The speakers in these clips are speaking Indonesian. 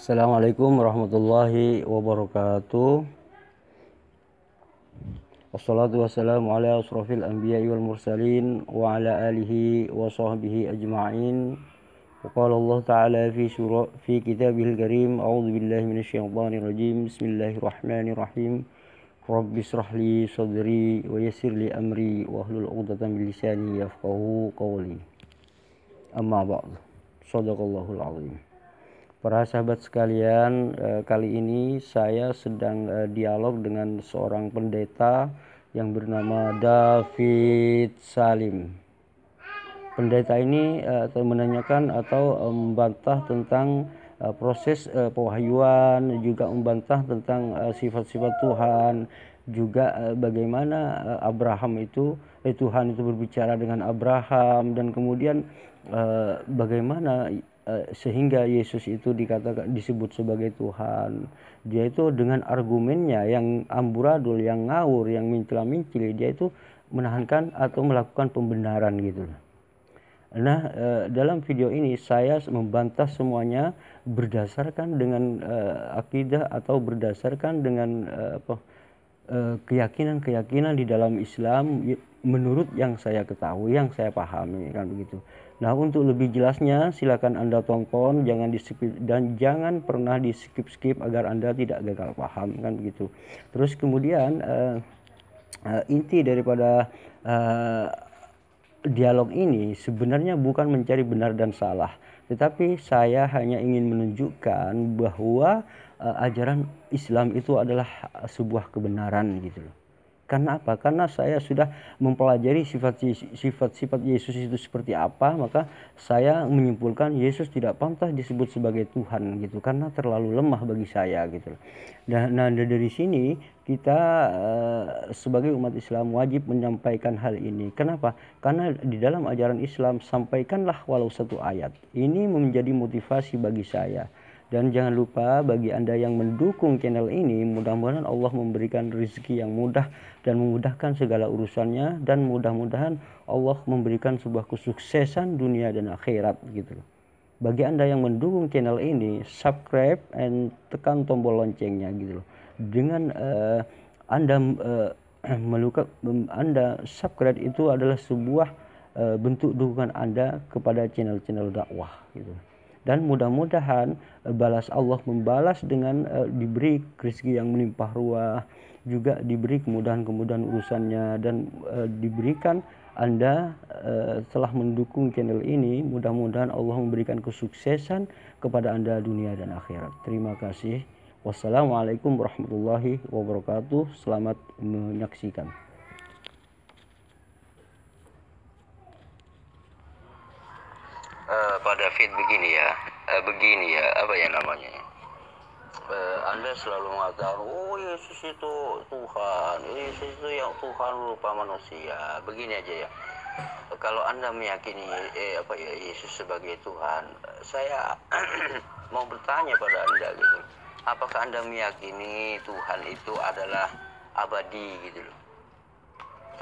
Assalamualaikum warahmatullahi wabarakatuh. Wassalatu wassalamu ala asrafil anbiya'i wal mursalin wa ala alihi wa sahbihi ajma'in. Wa qala Allah ta'ala fi kitabihil karim, a'udzu billahi minasyaitonir rajim. Bismillahirrahmanirrahim. Rabbi israh li sadri wa yassir li amri wa hlul 'uqdatam min lisani yafqahu qawli. Amma ba'du. Shadaqallahul 'azim. Para sahabat sekalian, kali ini saya sedang dialog dengan seorang pendeta yang bernama David Salim. Pendeta ini menanyakan atau membantah tentang proses pewahyuan, juga membantah tentang sifat-sifat Tuhan, juga bagaimana Tuhan itu berbicara dengan Abraham, dan kemudian bagaimana sehingga Yesus itu disebut sebagai Tuhan. Dia itu dengan argumennya yang amburadul, yang ngawur, yang mincela-mincili, dia itu menahankan atau melakukan pembenaran gitu. Nah, dalam video ini saya membantah semuanya berdasarkan dengan akidah atau berdasarkan dengan keyakinan-keyakinan di dalam Islam menurut yang saya ketahui, yang saya pahami, kan begitu. Nah, untuk lebih jelasnya silakan Anda tonton, jangan di-skip dan jangan pernah di-skip agar Anda tidak gagal paham, kan begitu. Terus kemudian inti daripada dialog ini sebenarnya bukan mencari benar dan salah, tetapi saya hanya ingin menunjukkan bahwa ajaran Islam itu adalah sebuah kebenaran gitu loh. Karena apa? Karena saya sudah mempelajari sifat-sifat Yesus itu seperti apa, maka saya menyimpulkan Yesus tidak pantas disebut sebagai Tuhan gitu, karena terlalu lemah bagi saya gitu. Nah, dari sini kita sebagai umat Islam wajib menyampaikan hal ini. Kenapa? Karena di dalam ajaran Islam sampaikanlah walau satu ayat. Ini menjadi motivasi bagi saya. Dan jangan lupa bagi Anda yang mendukung channel ini, mudah-mudahan Allah memberikan rezeki yang mudah dan memudahkan segala urusannya, dan mudah-mudahan Allah memberikan sebuah kesuksesan dunia dan akhirat gitu loh. Bagi Anda yang mendukung channel ini, subscribe and tekan tombol loncengnya gitu loh. Dengan Anda subscribe itu adalah sebuah bentuk dukungan Anda kepada channel-channel dakwah gitu. Dan mudah-mudahan Allah membalas dengan diberi rezeki yang melimpah ruah, juga diberi kemudahan-kemudahan urusannya, dan diberikan Anda telah mendukung channel ini, mudah-mudahan Allah memberikan kesuksesan kepada Anda dunia dan akhirat. Terima kasih. Wassalamualaikum warahmatullahi wabarakatuh. Selamat menyaksikan. Pak David, begini ya, apa ya namanya? Anda selalu mengatakan, oh Yesus itu Tuhan, Yesus itu yang Tuhan berupa manusia. Begini aja ya, kalau Anda meyakini Yesus sebagai Tuhan, saya mau bertanya pada Anda gitu, apakah Anda meyakini Tuhan itu adalah abadi gitu loh?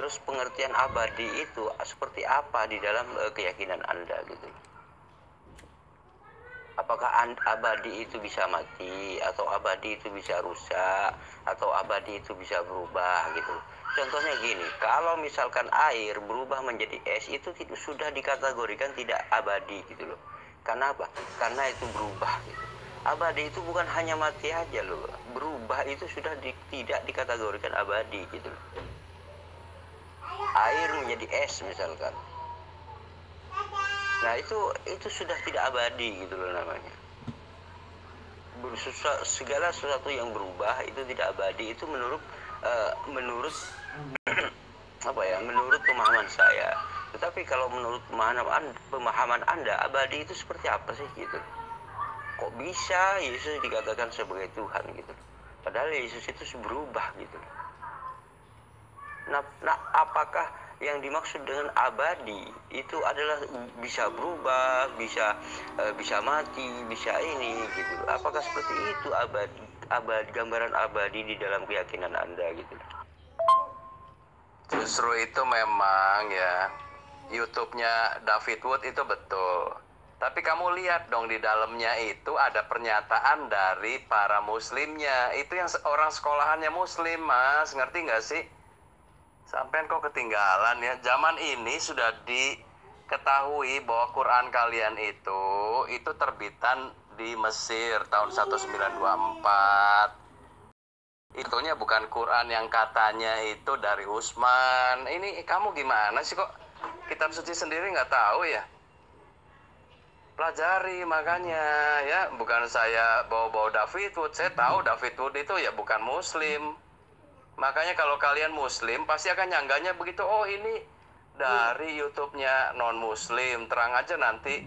Terus pengertian abadi itu seperti apa di dalam keyakinan Anda gitu? Apakah abadi itu bisa mati, atau abadi itu bisa rusak, atau abadi itu bisa berubah gitu? Contohnya gini, kalau misalkan air berubah menjadi es, itu sudah dikategorikan tidak abadi gitu loh. Karena apa? Karena itu berubah gitu. Abadi itu bukan hanya mati aja loh, berubah itu sudah tidak dikategorikan abadi gitu loh. Air menjadi es misalkan, nah itu sudah tidak abadi gitu loh namanya. Segala sesuatu yang berubah itu tidak abadi, itu menurut menurut pemahaman saya. Tetapi kalau menurut pemahaman Anda, abadi itu seperti apa sih gitu? Kok bisa Yesus dikatakan sebagai Tuhan gitu? Padahal Yesus itu berubah gitu. Nah, apakah yang dimaksud dengan abadi itu adalah bisa berubah, bisa mati, bisa ini gitu? Apakah seperti itu abadi, gambaran abadi di dalam keyakinan Anda gitu? Justru itu memang ya, YouTube-nya David Wood itu betul. Tapi kamu lihat dong di dalamnya itu ada pernyataan dari para muslimnya. Itu yang orang sekolahannya muslim, Mas. Ngerti nggak sih? Sampean kok ketinggalan ya. Zaman ini sudah diketahui bahwa Quran kalian itu terbitan di Mesir tahun 1924. Itunya bukan Quran yang katanya itu dari Utsman. Ini kamu gimana sih kok kitab suci sendiri nggak tahu ya? Pelajari makanya ya, bukan saya bawa-bawa David Wood. Saya tahu David Wood itu ya bukan muslim. Makanya kalau kalian muslim pasti akan nyangganya begitu. Oh ini dari YouTube-nya non muslim. Terang aja nanti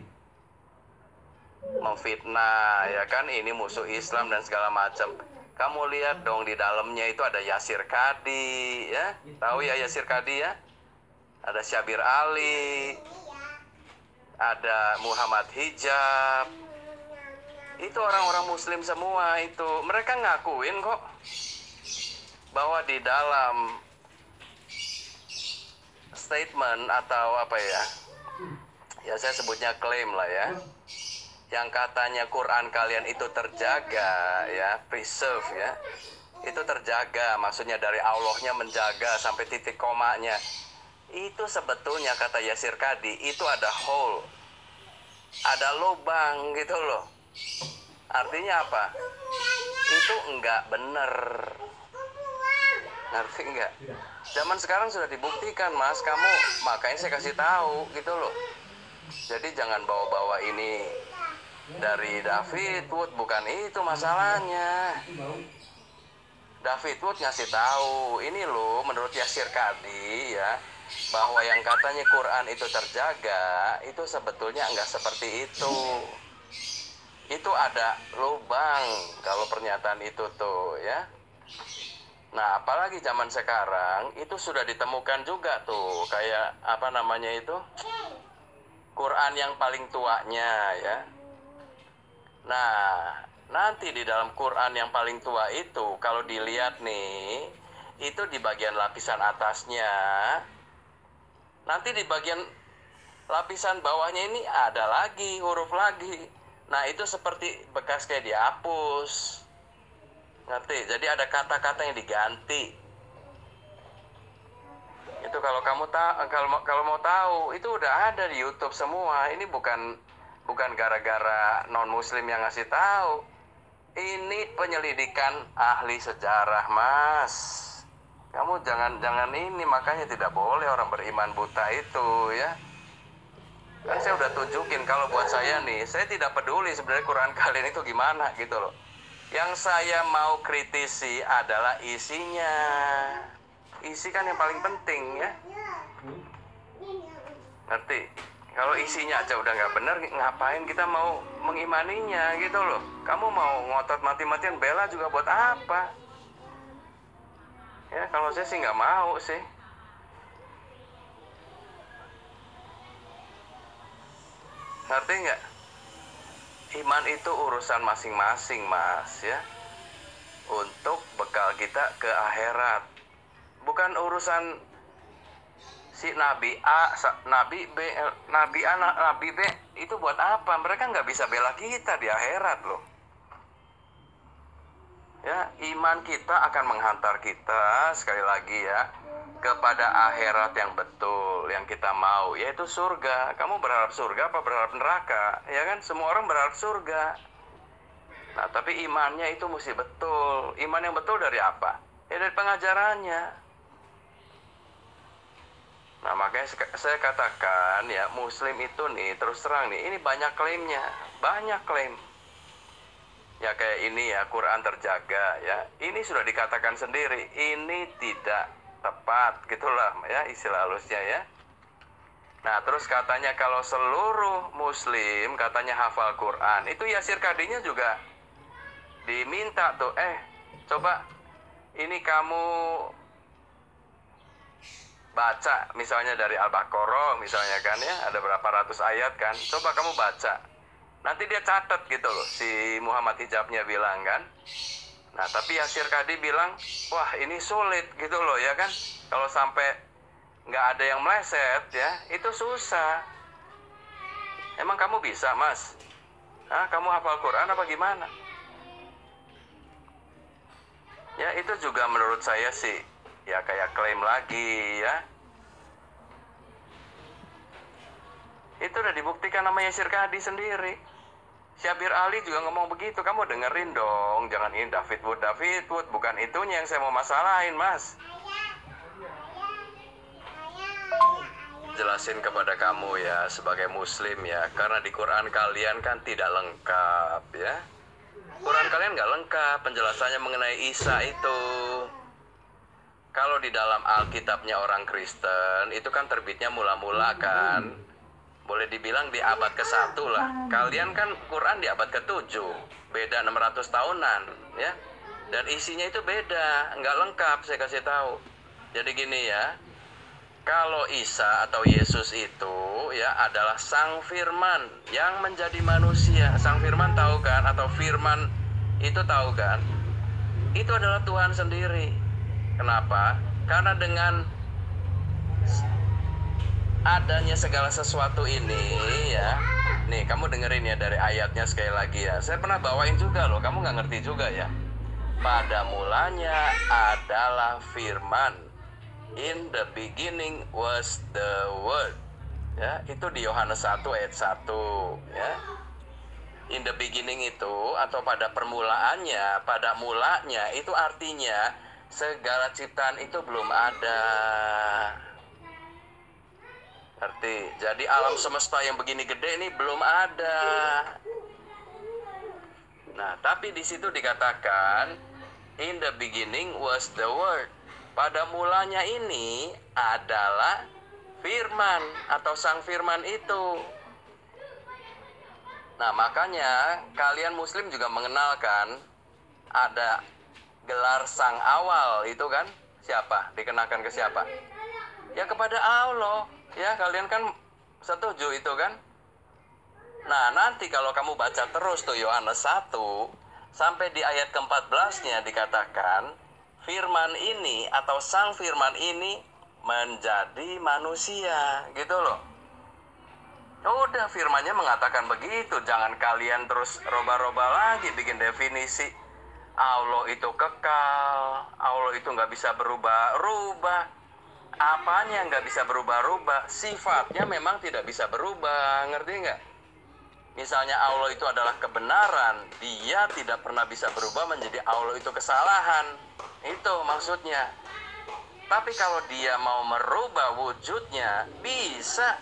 memfitnah ya kan, ini musuh Islam dan segala macam. Kamu lihat dong di dalamnya itu ada Yasir Qadhi ya. Tahu ya Yasir Qadhi ya? Ada Syabir Ali, ada Muhammad Hijab. Itu orang-orang muslim semua itu. Mereka ngakuin kok bahwa di dalam statement atau apa ya, ya saya sebutnya klaim lah ya, yang katanya Quran kalian itu terjaga ya, preserve ya, itu terjaga, maksudnya dari Allahnya menjaga sampai titik komanya. Itu sebetulnya kata Yasir Qadhi itu ada hole, ada lubang gitu loh. Artinya apa? Itu enggak bener. Ngerti enggak? Zaman sekarang sudah dibuktikan, Mas. Kamu makanya saya kasih tahu gitu loh. Jadi jangan bawa-bawa ini dari David Wood, bukan itu masalahnya. David Wood ngasih tahu, ini loh menurut Yasir Qadhi ya, bahwa yang katanya Quran itu terjaga, itu sebetulnya enggak seperti itu. Itu ada lubang kalau pernyataan itu tuh ya. Nah, apalagi zaman sekarang itu sudah ditemukan juga tuh kayak apa namanya itu, Quran yang paling tuanya ya. Nah, nanti di dalam Quran yang paling tua itu kalau dilihat nih, itu di bagian lapisan atasnya. Nanti di bagian lapisan bawahnya ini ada lagi huruf lagi. Nah, itu seperti bekas kayak dihapus. Ngerti? Jadi ada kata-kata yang diganti. Itu kalau kamu kalau mau tahu, itu udah ada di YouTube semua. Ini bukan gara-gara non muslim yang ngasih tahu. Ini penyelidikan ahli sejarah, Mas. Kamu jangan ini, makanya tidak boleh orang beriman buta itu ya. Kan saya udah tunjukin kalau buat saya nih, saya tidak peduli sebenarnya Quran kalian itu gimana gitu loh. Yang saya mau kritisi adalah isinya. Isi kan yang paling penting ya. Ngerti? Kalau isinya aja udah nggak benar, ngapain kita mau mengimaninya gitu loh. Kamu mau ngotot mati-matian bela juga buat apa? Ya kalau saya sih nggak mau sih. Ngerti nggak? Iman itu urusan masing-masing, Mas ya. Untuk bekal kita ke akhirat. Bukan urusan si Nabi A, Nabi B, Nabi A, Nabi B. Itu buat apa? Mereka nggak bisa bela kita di akhirat loh. Ya, iman kita akan menghantar kita sekali lagi ya kepada akhirat yang betul, yang kita mau, yaitu surga. Kamu berharap surga apa berharap neraka? Ya kan, semua orang berharap surga. Nah, tapi imannya itu mesti betul. Iman yang betul dari apa? Ya dari pengajarannya. Nah, makanya saya katakan ya, muslim itu nih, terus terang nih, ini banyak klaimnya. Banyak klaim. Ya kayak ini ya, Quran terjaga ya. Ini sudah dikatakan sendiri, ini tidak tepat, gitulah ya istilah halusnya ya. Nah, terus katanya kalau seluruh muslim katanya hafal Quran, itu Yasir Qadhinya juga diminta tuh, coba ini kamu baca misalnya dari Al-Baqarah misalnya kan ya, ada berapa ratus ayat kan, coba kamu baca. Nanti dia catat gitu loh, si Muhammad Hijabnya bilang kan. Nah, tapi Yasir Qadhi bilang, wah ini sulit gitu loh ya kan. Kalau sampai nggak ada yang meleset ya, itu susah. Emang kamu bisa, Mas? Hah, kamu hafal Quran apa gimana? Ya, itu juga menurut saya sih, ya kayak klaim lagi ya. Itu udah dibuktikan sama Yasir Qadhi sendiri. Syabir Ali juga ngomong begitu. Kamu dengerin dong, jangan ini David Wood. Bukan itunya yang saya mau masalahin, Mas. Jelasin kepada kamu ya, sebagai muslim ya. Karena di Quran kalian kan tidak lengkap ya. Quran kalian nggak lengkap penjelasannya mengenai Isa itu. Kalau di dalam Alkitabnya orang Kristen, itu kan terbitnya mula-mula kan. Boleh dibilang di abad ke-1 lah. Kalian kan Quran di abad ke-7. Beda 600 tahunan ya. Dan isinya itu beda, nggak lengkap, saya kasih tahu. Jadi gini ya. Kalau Isa atau Yesus itu ya adalah Sang Firman yang menjadi manusia. Sang Firman tahu kan, atau Firman itu tahu kan? Itu adalah Tuhan sendiri. Kenapa? Karena dengan adanya segala sesuatu ini ya. Nih, kamu dengerin ya dari ayatnya sekali lagi ya. Saya pernah bawain juga loh, kamu nggak ngerti juga ya. Pada mulanya adalah Firman. In the beginning was the word. Ya, itu di Yohanes 1 ayat 1 ya. In the beginning itu atau pada permulaannya, pada mulanya itu artinya segala ciptaan itu belum ada. Ngerti? Jadi alam semesta yang begini gede ini belum ada. Nah, tapi di situ dikatakan in the beginning was the word. Pada mulanya ini adalah Firman atau Sang Firman itu. Nah, makanya kalian muslim juga mengenalkan ada gelar Sang Awal itu kan. Siapa? Dikenakan ke siapa? Ya kepada Allah. Ya, kalian kan setuju itu kan. Nah, nanti kalau kamu baca terus tuh Yohanes 1 sampai di ayat ke-14-nya dikatakan Firman ini atau Sang Firman ini menjadi manusia, gitu loh. Udah, firmannya mengatakan begitu. Jangan kalian terus roba-roba lagi bikin definisi. Allah itu kekal, Allah itu nggak bisa berubah-ubah. Apanya nggak bisa berubah-ubah? Sifatnya memang tidak bisa berubah, ngerti nggak? Misalnya Allah itu adalah kebenaran, dia tidak pernah bisa berubah menjadi Allah itu kesalahan. Itu maksudnya. Tapi kalau dia mau merubah wujudnya, bisa.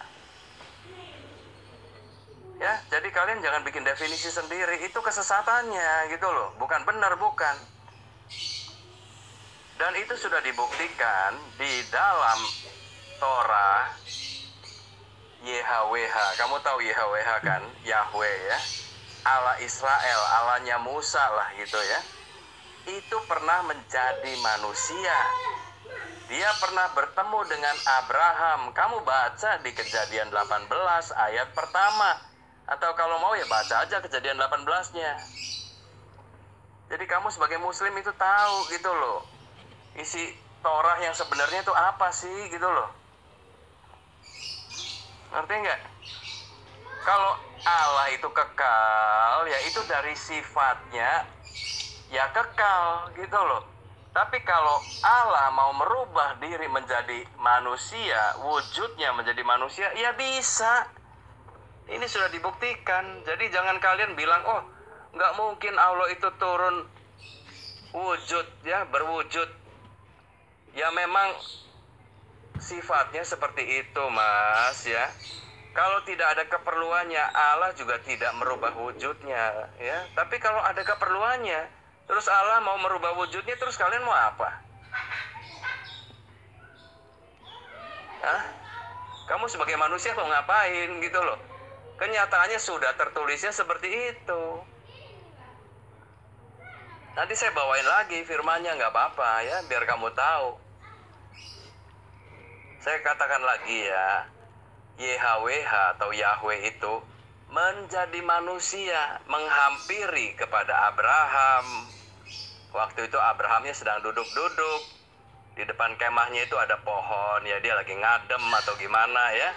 Ya, jadi kalian jangan bikin definisi sendiri, itu kesesatannya gitu loh. Bukan benar, bukan. Dan itu sudah dibuktikan di dalam Torah YHWH. Kamu tahu YHWH kan? Yahweh ya. Allah Israel, Allahnya Musa lah gitu ya. Itu pernah menjadi manusia. Dia pernah bertemu dengan Abraham. Kamu baca di Kejadian 18 ayat pertama. Atau kalau mau ya baca aja Kejadian 18-nya. Jadi kamu sebagai muslim itu tahu gitu loh. Isi Torah yang sebenarnya itu apa sih gitu loh. Ngerti nggak? Kalau Allah itu kekal, ya itu dari sifatnya ya kekal gitu loh. Tapi kalau Allah mau merubah diri menjadi manusia, wujudnya menjadi manusia, ya bisa. Ini sudah dibuktikan. Jadi jangan kalian bilang, oh nggak mungkin Allah itu turun wujud ya, berwujud. Ya memang sifatnya seperti itu mas ya. Kalau tidak ada keperluannya, Allah juga tidak merubah wujudnya ya. Tapi kalau ada keperluannya, terus Allah mau merubah wujudnya, terus kalian mau apa? Hah? Kamu sebagai manusia mau ngapain gitu loh? Kenyataannya sudah tertulisnya seperti itu. Nanti saya bawain lagi firmannya, nggak apa-apa ya, biar kamu tahu. Saya katakan lagi ya, YHWH atau Yahweh itu menjadi manusia, menghampiri kepada Abraham. Waktu itu Abrahamnya sedang duduk-duduk. Di depan kemahnya itu ada pohon, ya dia lagi ngadem atau gimana ya.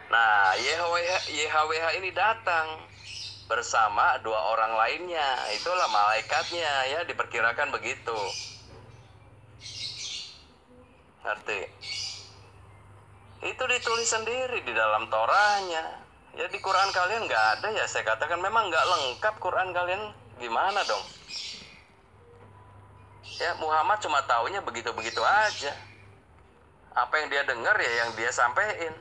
Nah, YHWH ini datang bersama 2 orang lainnya. Itulah malaikatnya ya, diperkirakan begitu. Ngerti? Itu ditulis sendiri di dalam Torahnya. Ya di Quran kalian nggak ada ya, saya katakan memang nggak lengkap Quran kalian, gimana dong? Ya Muhammad cuma taunya begitu-begitu aja. Apa yang dia dengar ya yang dia sampein.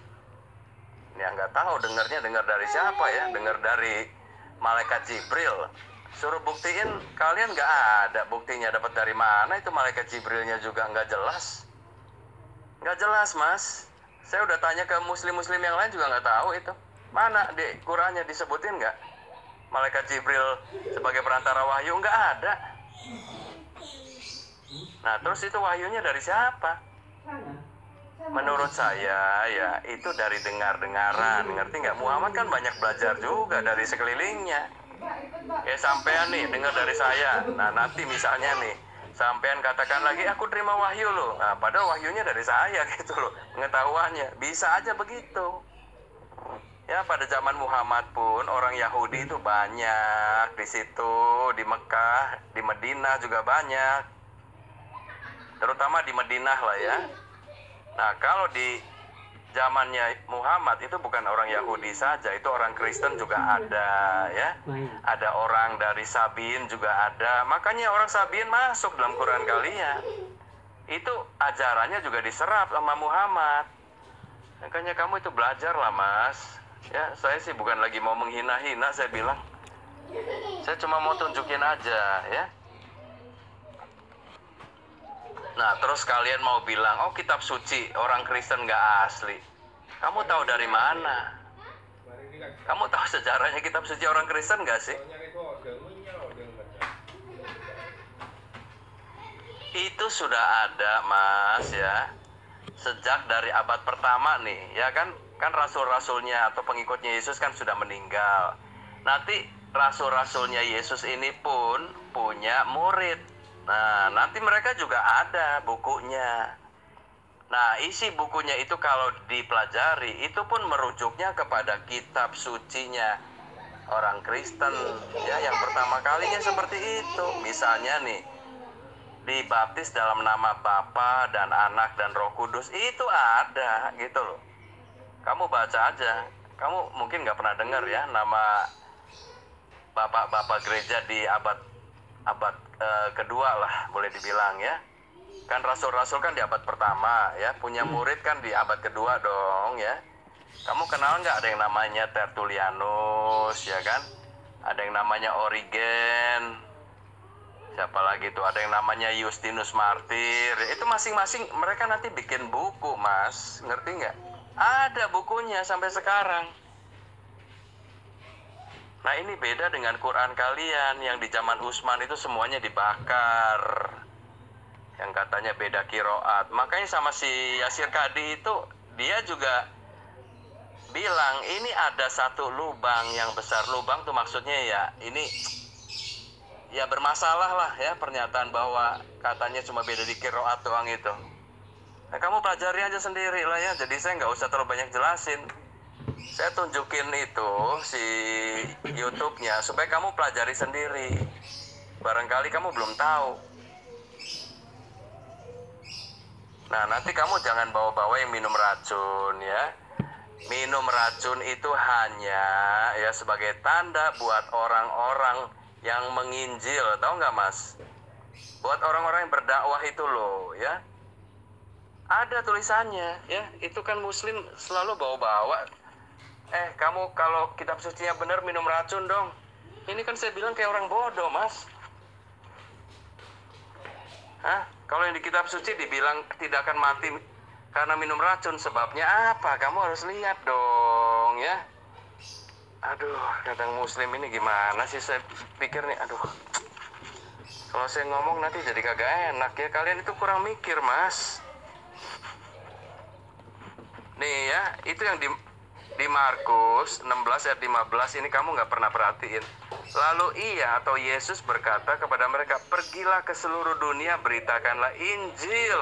Ya nggak tahu dengar dari siapa ya, dengar dari malaikat Jibril. Suruh buktiin, kalian nggak ada buktinya, dapat dari mana itu malaikat Jibrilnya juga nggak jelas. Nggak jelas mas. Saya udah tanya ke muslim-muslim yang lain juga nggak tahu itu. Mana di Qurannya disebutin nggak malaikat Jibril sebagai perantara wahyu? Nggak ada. Nah terus itu wahyunya dari siapa? Menurut saya ya itu dari dengar-dengaran, ngerti nggak? Muhammad kan banyak belajar juga dari sekelilingnya. Ya sampean nih dengar dari saya. Nah nanti misalnya nih sampean katakan lagi aku terima wahyu loh. Nah padahal wahyunya dari saya gitu loh, pengetahuannya. Bisa aja begitu. Ya pada zaman Muhammad pun orang Yahudi itu banyak di situ, di Mekah, di Madinah juga banyak. Terutama di Madinah lah ya. Nah kalau di zamannya Muhammad itu bukan orang Yahudi saja, itu orang Kristen juga ada ya. Ada orang dari Sabiin juga ada. Makanya orang Sabiin masuk dalam Quran kalian. Itu ajarannya juga diserap sama Muhammad. Makanya kamu itu belajar lah mas. Ya saya sih bukan lagi mau menghina-hina, saya bilang. Saya cuma mau tunjukin aja ya. Nah terus kalian mau bilang, oh kitab suci orang Kristen gak asli. Kamu tahu dari mana? Kamu tahu sejarahnya kitab suci orang Kristen gak sih? Itu sudah ada mas ya. Sejak dari abad pertama nih ya kan rasul-rasulnya atau pengikutnya Yesus kan sudah meninggal. Nanti rasul-rasulnya Yesus ini pun punya murid. Nah, nanti mereka juga ada bukunya. Nah, isi bukunya itu kalau dipelajari, itu pun merujuknya kepada kitab sucinya orang Kristen. Ya, yang pertama kalinya seperti itu. Misalnya nih, dibaptis dalam nama Bapa dan Anak dan Roh Kudus, itu ada gitu loh. Kamu baca aja. Kamu mungkin nggak pernah dengar ya nama bapak-bapak gereja di abad kedua lah boleh dibilang ya. Kan rasul-rasul kan di abad pertama ya, punya murid kan di abad kedua dong ya. Kamu kenal nggak ada yang namanya Tertullianus ya kan? Ada yang namanya Origen. Siapa lagi tuh? Ada yang namanya Justinus Martir. Itu masing-masing mereka nanti bikin buku mas, ngerti nggak? Ada bukunya sampai sekarang. Nah ini beda dengan Quran kalian yang di zaman Utsman itu semuanya dibakar. Yang katanya beda kiroat. Makanya sama si Yasir Kadi itu dia juga bilang ini ada satu lubang yang besar. Lubang tuh maksudnya ya ini ya bermasalah lah ya pernyataan bahwa katanya cuma beda di kiroat doang itu. Nah kamu pelajari aja sendiri lah ya. Jadi saya nggak usah terlalu banyak jelasin. Saya tunjukin itu si YouTube-nya supaya kamu pelajari sendiri. Barangkali kamu belum tahu. Nah, nanti kamu jangan bawa-bawa yang minum racun ya. Minum racun itu hanya ya sebagai tanda buat orang-orang yang menginjil, tahu nggak mas? Buat orang-orang yang berdakwah itu loh ya. Ada tulisannya ya. Itu kan muslim selalu bawa-bawa. Kamu kalau kitab sucinya benar minum racun dong. Ini kan saya bilang kayak orang bodoh mas. Kalau yang di kitab suci dibilang tidak akan mati karena minum racun, sebabnya apa? Kamu harus lihat dong ya. Aduh, kadang muslim ini gimana sih, saya pikir nih, aduh. Kalau saya ngomong nanti jadi kagak enak ya, kalian itu kurang mikir mas. Nih ya, itu yang di Markus 16 ayat 15 ini kamu nggak pernah perhatiin. Lalu ia atau Yesus berkata kepada mereka, pergilah ke seluruh dunia, beritakanlah Injil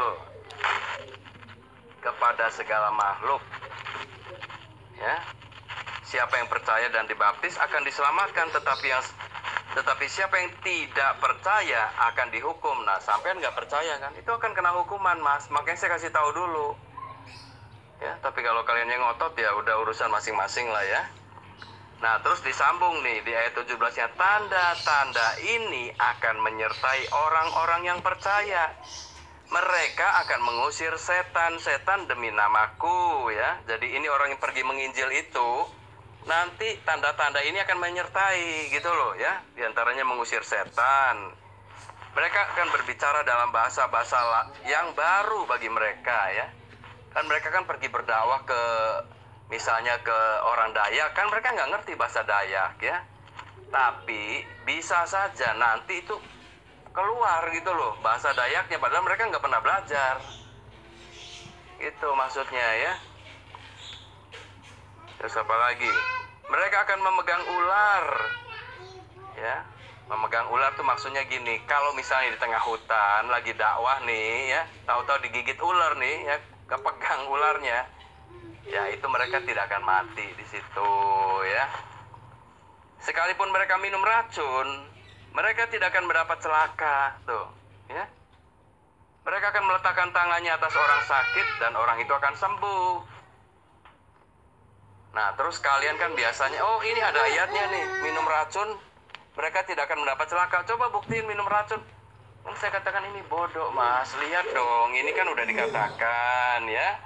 kepada segala makhluk. ya. Siapa yang percaya dan dibaptis akan diselamatkan, tetapi siapa yang tidak percaya akan dihukum. Nah, sampean nggak percaya kan, itu akan kena hukuman, Mas. Makanya saya kasih tahu dulu. Ya, tapi kalau kalian yang ngotot ya udah urusan masing-masing lah ya. Nah, terus disambung nih di ayat 17-nya, tanda-tanda ini akan menyertai orang-orang yang percaya. Mereka akan mengusir setan-setan demi namaku ya. Jadi ini orang yang pergi menginjil itu, nanti tanda-tanda ini akan menyertai gitu loh ya. Di antaranya mengusir setan. Mereka akan berbicara dalam bahasa-bahasa yang baru bagi mereka ya. Kan mereka kan pergi berdakwah ke, misalnya ke orang Dayak, kan mereka nggak ngerti bahasa Dayak ya. Tapi bisa saja nanti itu keluar gitu loh bahasa Dayaknya, padahal mereka nggak pernah belajar. Itu maksudnya ya. Terus apa lagi? Mereka akan memegang ular. Ya, memegang ular tuh maksudnya gini, kalau misalnya di tengah hutan lagi dakwah nih ya, tahu-tahu digigit ular nih ya, kepegang ularnya, ya itu mereka tidak akan mati di situ ya. Sekalipun mereka minum racun, mereka tidak akan mendapat celaka tuh ya. Mereka akan meletakkan tangannya atas orang sakit dan orang itu akan sembuh. Nah, terus kalian kan biasanya, oh ini ada ayatnya nih, minum racun mereka tidak akan mendapat celaka. Coba buktiin minum racun. Kan saya katakan ini bodoh, Mas. Lihat dong, ini kan udah dikatakan ya.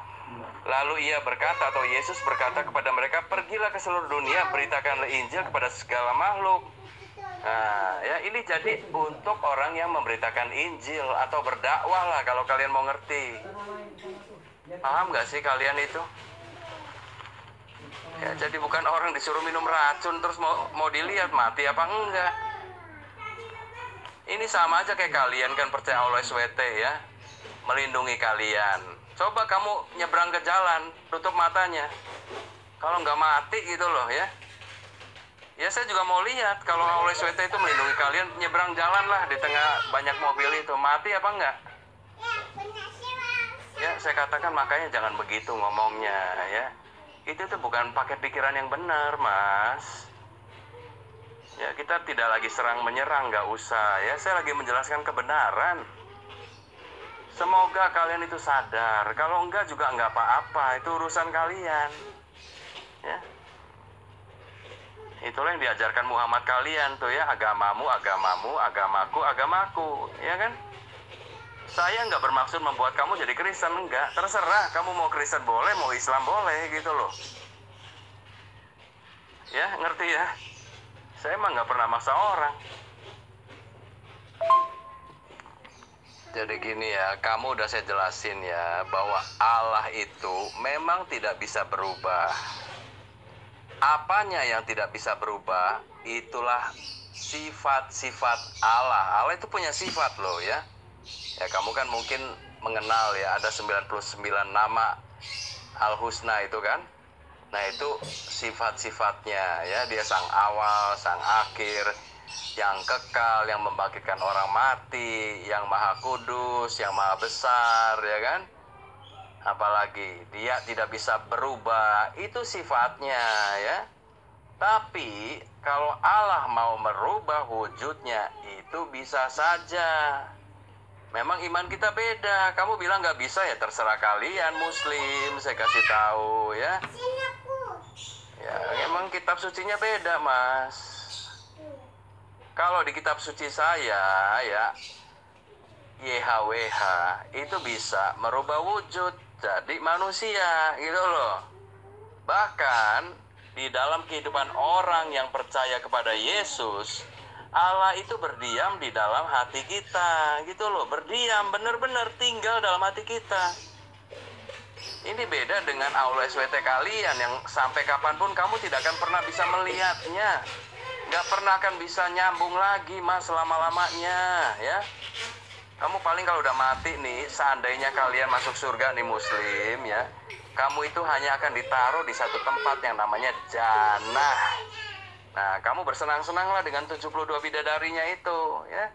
Lalu ia berkata, atau Yesus berkata kepada mereka, pergilah ke seluruh dunia, beritakanlah Injil kepada segala makhluk. Nah, ya ini jadi untuk orang yang memberitakan Injil atau berdakwah lah kalau kalian mau ngerti. Paham nggak sih kalian itu? Ya, jadi bukan orang disuruh minum racun terus mau dilihat mati apa enggak. Ini sama aja kayak kalian kan percaya Allah SWT ya, melindungi kalian. Coba kamu nyebrang ke jalan, tutup matanya. Kalau nggak mati gitu loh ya. Ya saya juga mau lihat kalau Allah SWT itu melindungi kalian, nyebrang jalan lah di tengah banyak mobil itu, mati apa enggak? Ya saya katakan makanya jangan begitu ngomongnya ya. Itu tuh bukan pakai pikiran yang benar, Mas. Ya kita tidak lagi serang menyerang, nggak usah ya. Saya lagi menjelaskan kebenaran. Semoga kalian itu sadar. Kalau enggak juga enggak apa-apa, itu urusan kalian. Ya. Itulah yang diajarkan Muhammad kalian tuh ya, agamamu, agamamu, agamaku, agamaku, ya kan? Saya nggak bermaksud membuat kamu jadi Kristen, enggak. Terserah, kamu mau Kristen boleh, mau Islam boleh, gitu loh. Ya, ngerti ya? Saya emang nggak pernah maksa orang. Jadi gini ya, kamu udah saya jelasin ya, bahwa Allah itu memang tidak bisa berubah. Apanya yang tidak bisa berubah, itulah sifat-sifat Allah. Allah itu punya sifat loh ya. Ya kamu kan mungkin mengenal ya, ada 99 nama Al-Husna itu kan. Nah itu sifat-sifatnya ya, dia sang awal, sang akhir, yang kekal, yang membangkitkan orang mati, yang maha kudus, yang maha besar ya kan. Apalagi dia tidak bisa berubah, itu sifatnya ya. Tapi kalau Allah mau merubah wujudnya, itu bisa saja. Memang iman kita beda. Kamu bilang nggak bisa ya, terserah kalian Muslim. Saya kasih tahu ya. Ya emang kitab sucinya beda, Mas. Kalau di kitab suci saya ya, YHWH itu bisa merubah wujud jadi manusia gitu loh. Bahkan di dalam kehidupan orang yang percaya kepada Yesus, Allah itu berdiam di dalam hati kita gitu loh. Berdiam, benar-benar tinggal dalam hati kita. Ini beda dengan Allah SWT kalian yang sampai kapanpun kamu tidak akan pernah bisa melihatnya. Nggak pernah akan bisa nyambung lagi Mas selama-lamanya ya. Kamu paling kalau udah mati nih, seandainya kalian masuk surga nih Muslim ya, kamu itu hanya akan ditaruh di satu tempat yang namanya jannah. Nah, kamu bersenang-senanglah dengan 72 bidadarinya itu, ya.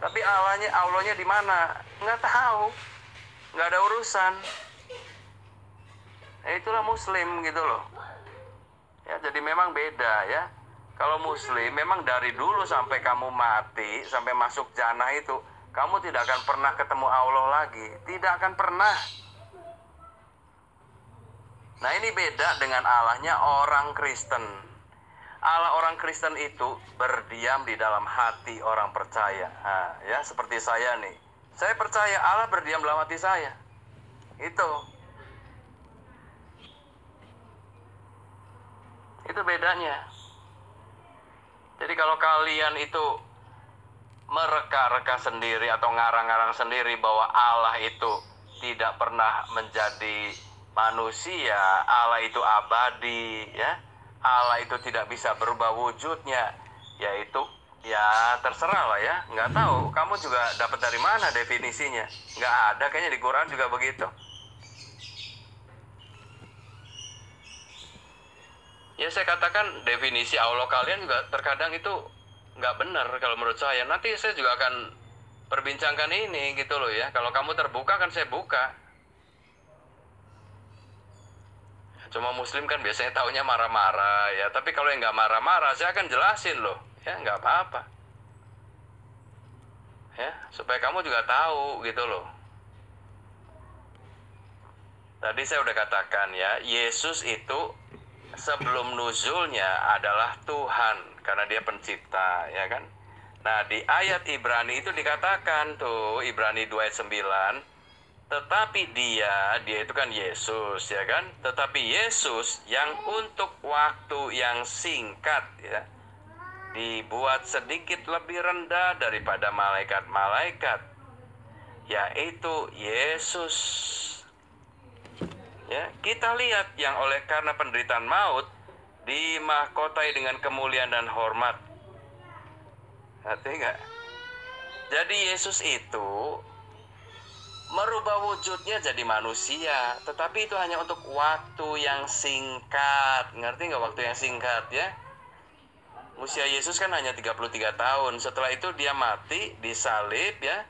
Tapi Allahnya di mana? Nggak tahu. Nggak ada urusan. Itulah Muslim gitu loh. muslim memang beda ya. Kalau muslim memang dari dulu sampai kamu mati, sampai masuk jannah itu, kamu tidak akan pernah ketemu Allah lagi. Tidak akan pernah. Nah, ini beda dengan Allahnya orang Kristen. Allah orang Kristen itu berdiam di dalam hati orang percaya. Nah, ya seperti saya nih. Saya percaya Allah berdiam dalam hati saya. Itu bedanya. Jadi kalau kalian itu mereka-reka sendiri atau ngarang-ngarang sendiri bahwa Allah itu tidak pernah menjadi manusia, Allah itu abadi, ya, Allah itu tidak bisa berubah wujudnya, yaitu ya terserah lah ya, nggak tahu. Kamu juga dapat dari mana definisinya? Nggak ada, kayaknya di Quran juga begitu. Ya saya katakan definisi Allah kalian juga terkadang itu nggak benar kalau menurut saya. Nanti saya juga akan perbincangkan ini gitu loh ya. Kalau kamu terbuka kan saya buka. Cuma muslim kan biasanya taunya marah-marah ya. Tapi kalau yang nggak marah-marah saya akan jelasin loh. Ya nggak apa-apa. Ya supaya kamu juga tahu gitu loh. Tadi saya udah katakan ya, Yesus itu sebelum nuzulnya adalah Tuhan karena dia pencipta, ya kan? Nah, di ayat Ibrani itu dikatakan tuh, Ibrani 2 ayat 9, tetapi dia itu kan Yesus, ya kan? Tetapi Yesus yang untuk waktu yang singkat ya, dibuat sedikit lebih rendah daripada malaikat-malaikat, yaitu Yesus. Ya, kita lihat yang oleh karena penderitaan maut dimahkotai dengan kemuliaan dan hormat. Ngerti nggak? Jadi Yesus itu merubah wujudnya jadi manusia, tetapi itu hanya untuk waktu yang singkat. Ngerti nggak waktu yang singkat ya? Usia Yesus kan hanya 33 tahun. Setelah itu dia mati, disalib ya,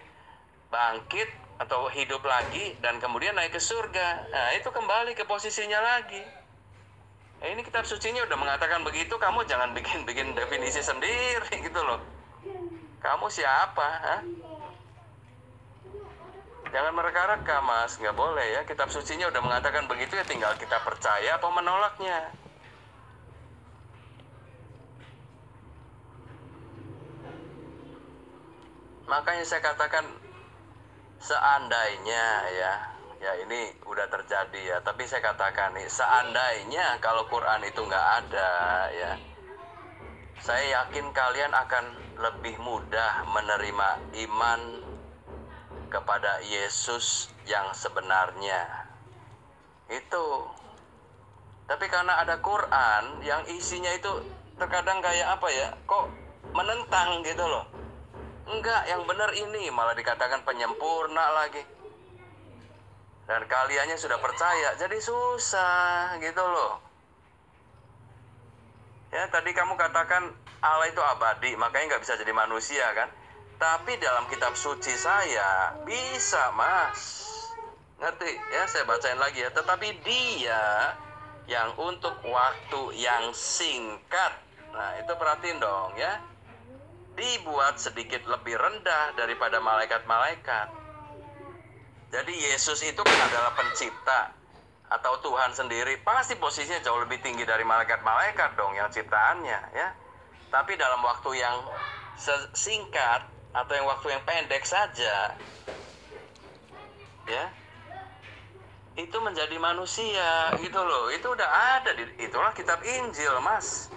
bangkit atau hidup lagi dan kemudian naik ke surga. Nah, itu kembali ke posisinya lagi. Nah, ini kitab sucinya udah mengatakan begitu, kamu jangan bikin definisi sendiri gitu loh. Kamu siapa? Hah? Jangan mereka-reka, Mas. Nggak boleh ya. Kitab sucinya udah mengatakan begitu ya, tinggal kita percaya atau menolaknya. Makanya saya katakan seandainya ya ini udah terjadi ya, tapi saya katakan nih, seandainya kalau Quran itu nggak ada ya, saya yakin kalian akan lebih mudah menerima iman kepada Yesus yang sebenarnya itu. Tapi karena ada Quran yang isinya itu terkadang kayak apa ya, kok menentang gitu loh. Enggak, yang benar ini, malah dikatakan penyempurna lagi. Dan kaliannya sudah percaya, jadi susah gitu loh. Ya, tadi kamu katakan Allah itu abadi, makanya nggak bisa jadi manusia kan. Tapi dalam kitab suci saya, bisa Mas. Ngerti? Ya, saya bacain lagi ya. Tetapi dia yang untuk waktu yang singkat. Nah, itu perhatiin dong ya. Dibuat sedikit lebih rendah daripada malaikat-malaikat. Jadi Yesus itu kan adalah pencipta atau Tuhan sendiri, pasti posisinya jauh lebih tinggi dari malaikat-malaikat dong yang ciptaannya ya. Tapi dalam waktu yang singkat atau yang waktu yang pendek saja ya, itu menjadi manusia gitu loh. Itu udah ada, itulah kitab Injil Mas.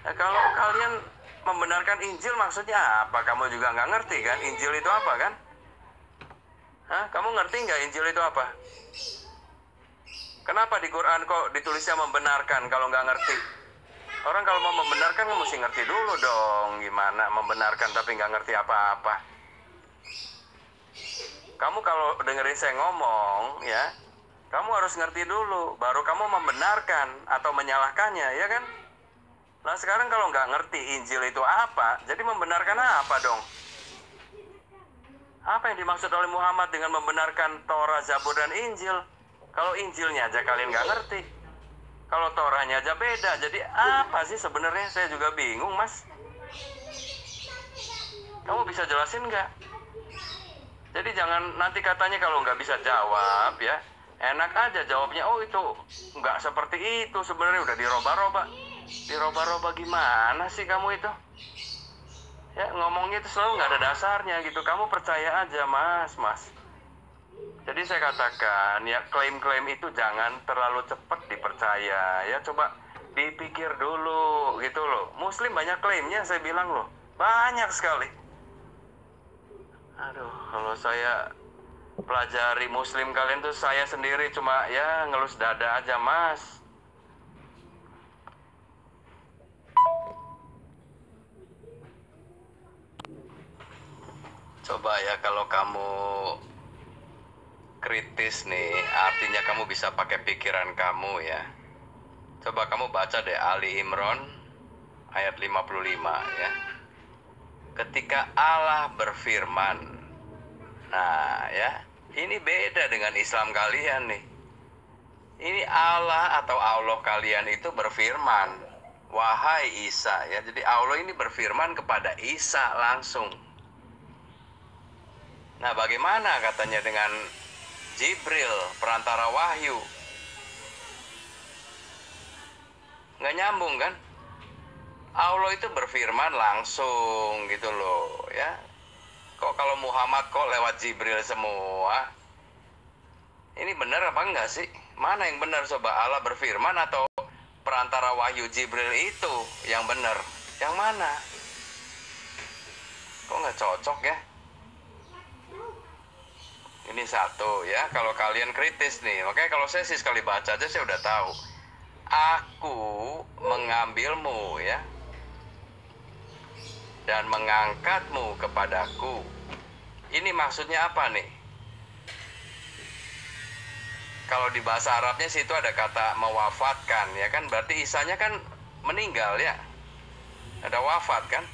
Nah, kalau kalian membenarkan Injil maksudnya apa? Kamu juga nggak ngerti kan Injil itu apa kan? Hah? Kamu ngerti nggak Injil itu apa? Kenapa di Quran kok ditulisnya membenarkan kalau nggak ngerti? Orang kalau mau membenarkan kan mesti ngerti dulu dong. Gimana membenarkan tapi nggak ngerti apa-apa? Kamu kalau dengerin saya ngomong ya, kamu harus ngerti dulu, baru kamu membenarkan atau menyalahkannya, ya kan? Nah sekarang kalau nggak ngerti Injil itu apa, jadi membenarkan apa dong? Apa yang dimaksud oleh Muhammad dengan membenarkan Torah, Zabur, dan Injil? Kalau Injilnya aja kalian nggak ngerti, Kalau Torahnya aja beda. Jadi apa sih sebenarnya? Saya juga bingung, Mas. Kamu bisa jelasin nggak? Jadi jangan nanti katanya kalau nggak bisa jawab ya, enak aja jawabnya. Oh itu nggak seperti itu sebenarnya, udah diroba-roba. Diroba-roba gimana sih kamu itu? Ya ngomongnya itu selalu nggak ada dasarnya gitu. Kamu percaya aja mas. Jadi saya katakan ya, klaim-klaim itu jangan terlalu cepat dipercaya ya, coba dipikir dulu gitu loh. Muslim banyak klaimnya, saya bilang loh, banyak sekali. Aduh, kalau saya pelajari Muslim kalian tuh saya sendiri cuma ya ngelus dada aja mas. Coba ya kalau kamu kritis nih, artinya kamu bisa pakai pikiran kamu ya. Coba kamu baca deh Ali Imran ayat 55 ya. Ketika Allah berfirman, nah ya, ini beda dengan Islam kalian nih. Ini Allah atau Allah kalian itu berfirman, wahai Isa ya. Jadi Allah ini berfirman kepada Isa langsung. Nah bagaimana katanya dengan Jibril, perantara wahyu? Nggak nyambung kan? Allah itu berfirman langsung gitu loh ya. Kok kalau Muhammad kok lewat Jibril semua? Ini benar apa enggak sih? Mana yang benar coba, Allah berfirman atau perantara wahyu Jibril itu yang benar? Yang mana? Kok nggak cocok ya? Ini satu ya, kalau kalian kritis nih, makanya kalau saya sih sekali baca aja saya udah tahu. Aku mengambilmu ya, dan mengangkatmu kepadaku. Ini maksudnya apa nih? Kalau di bahasa Arabnya situ ada kata mewafatkan ya kan, berarti Isanya kan meninggal ya, ada wafat kan.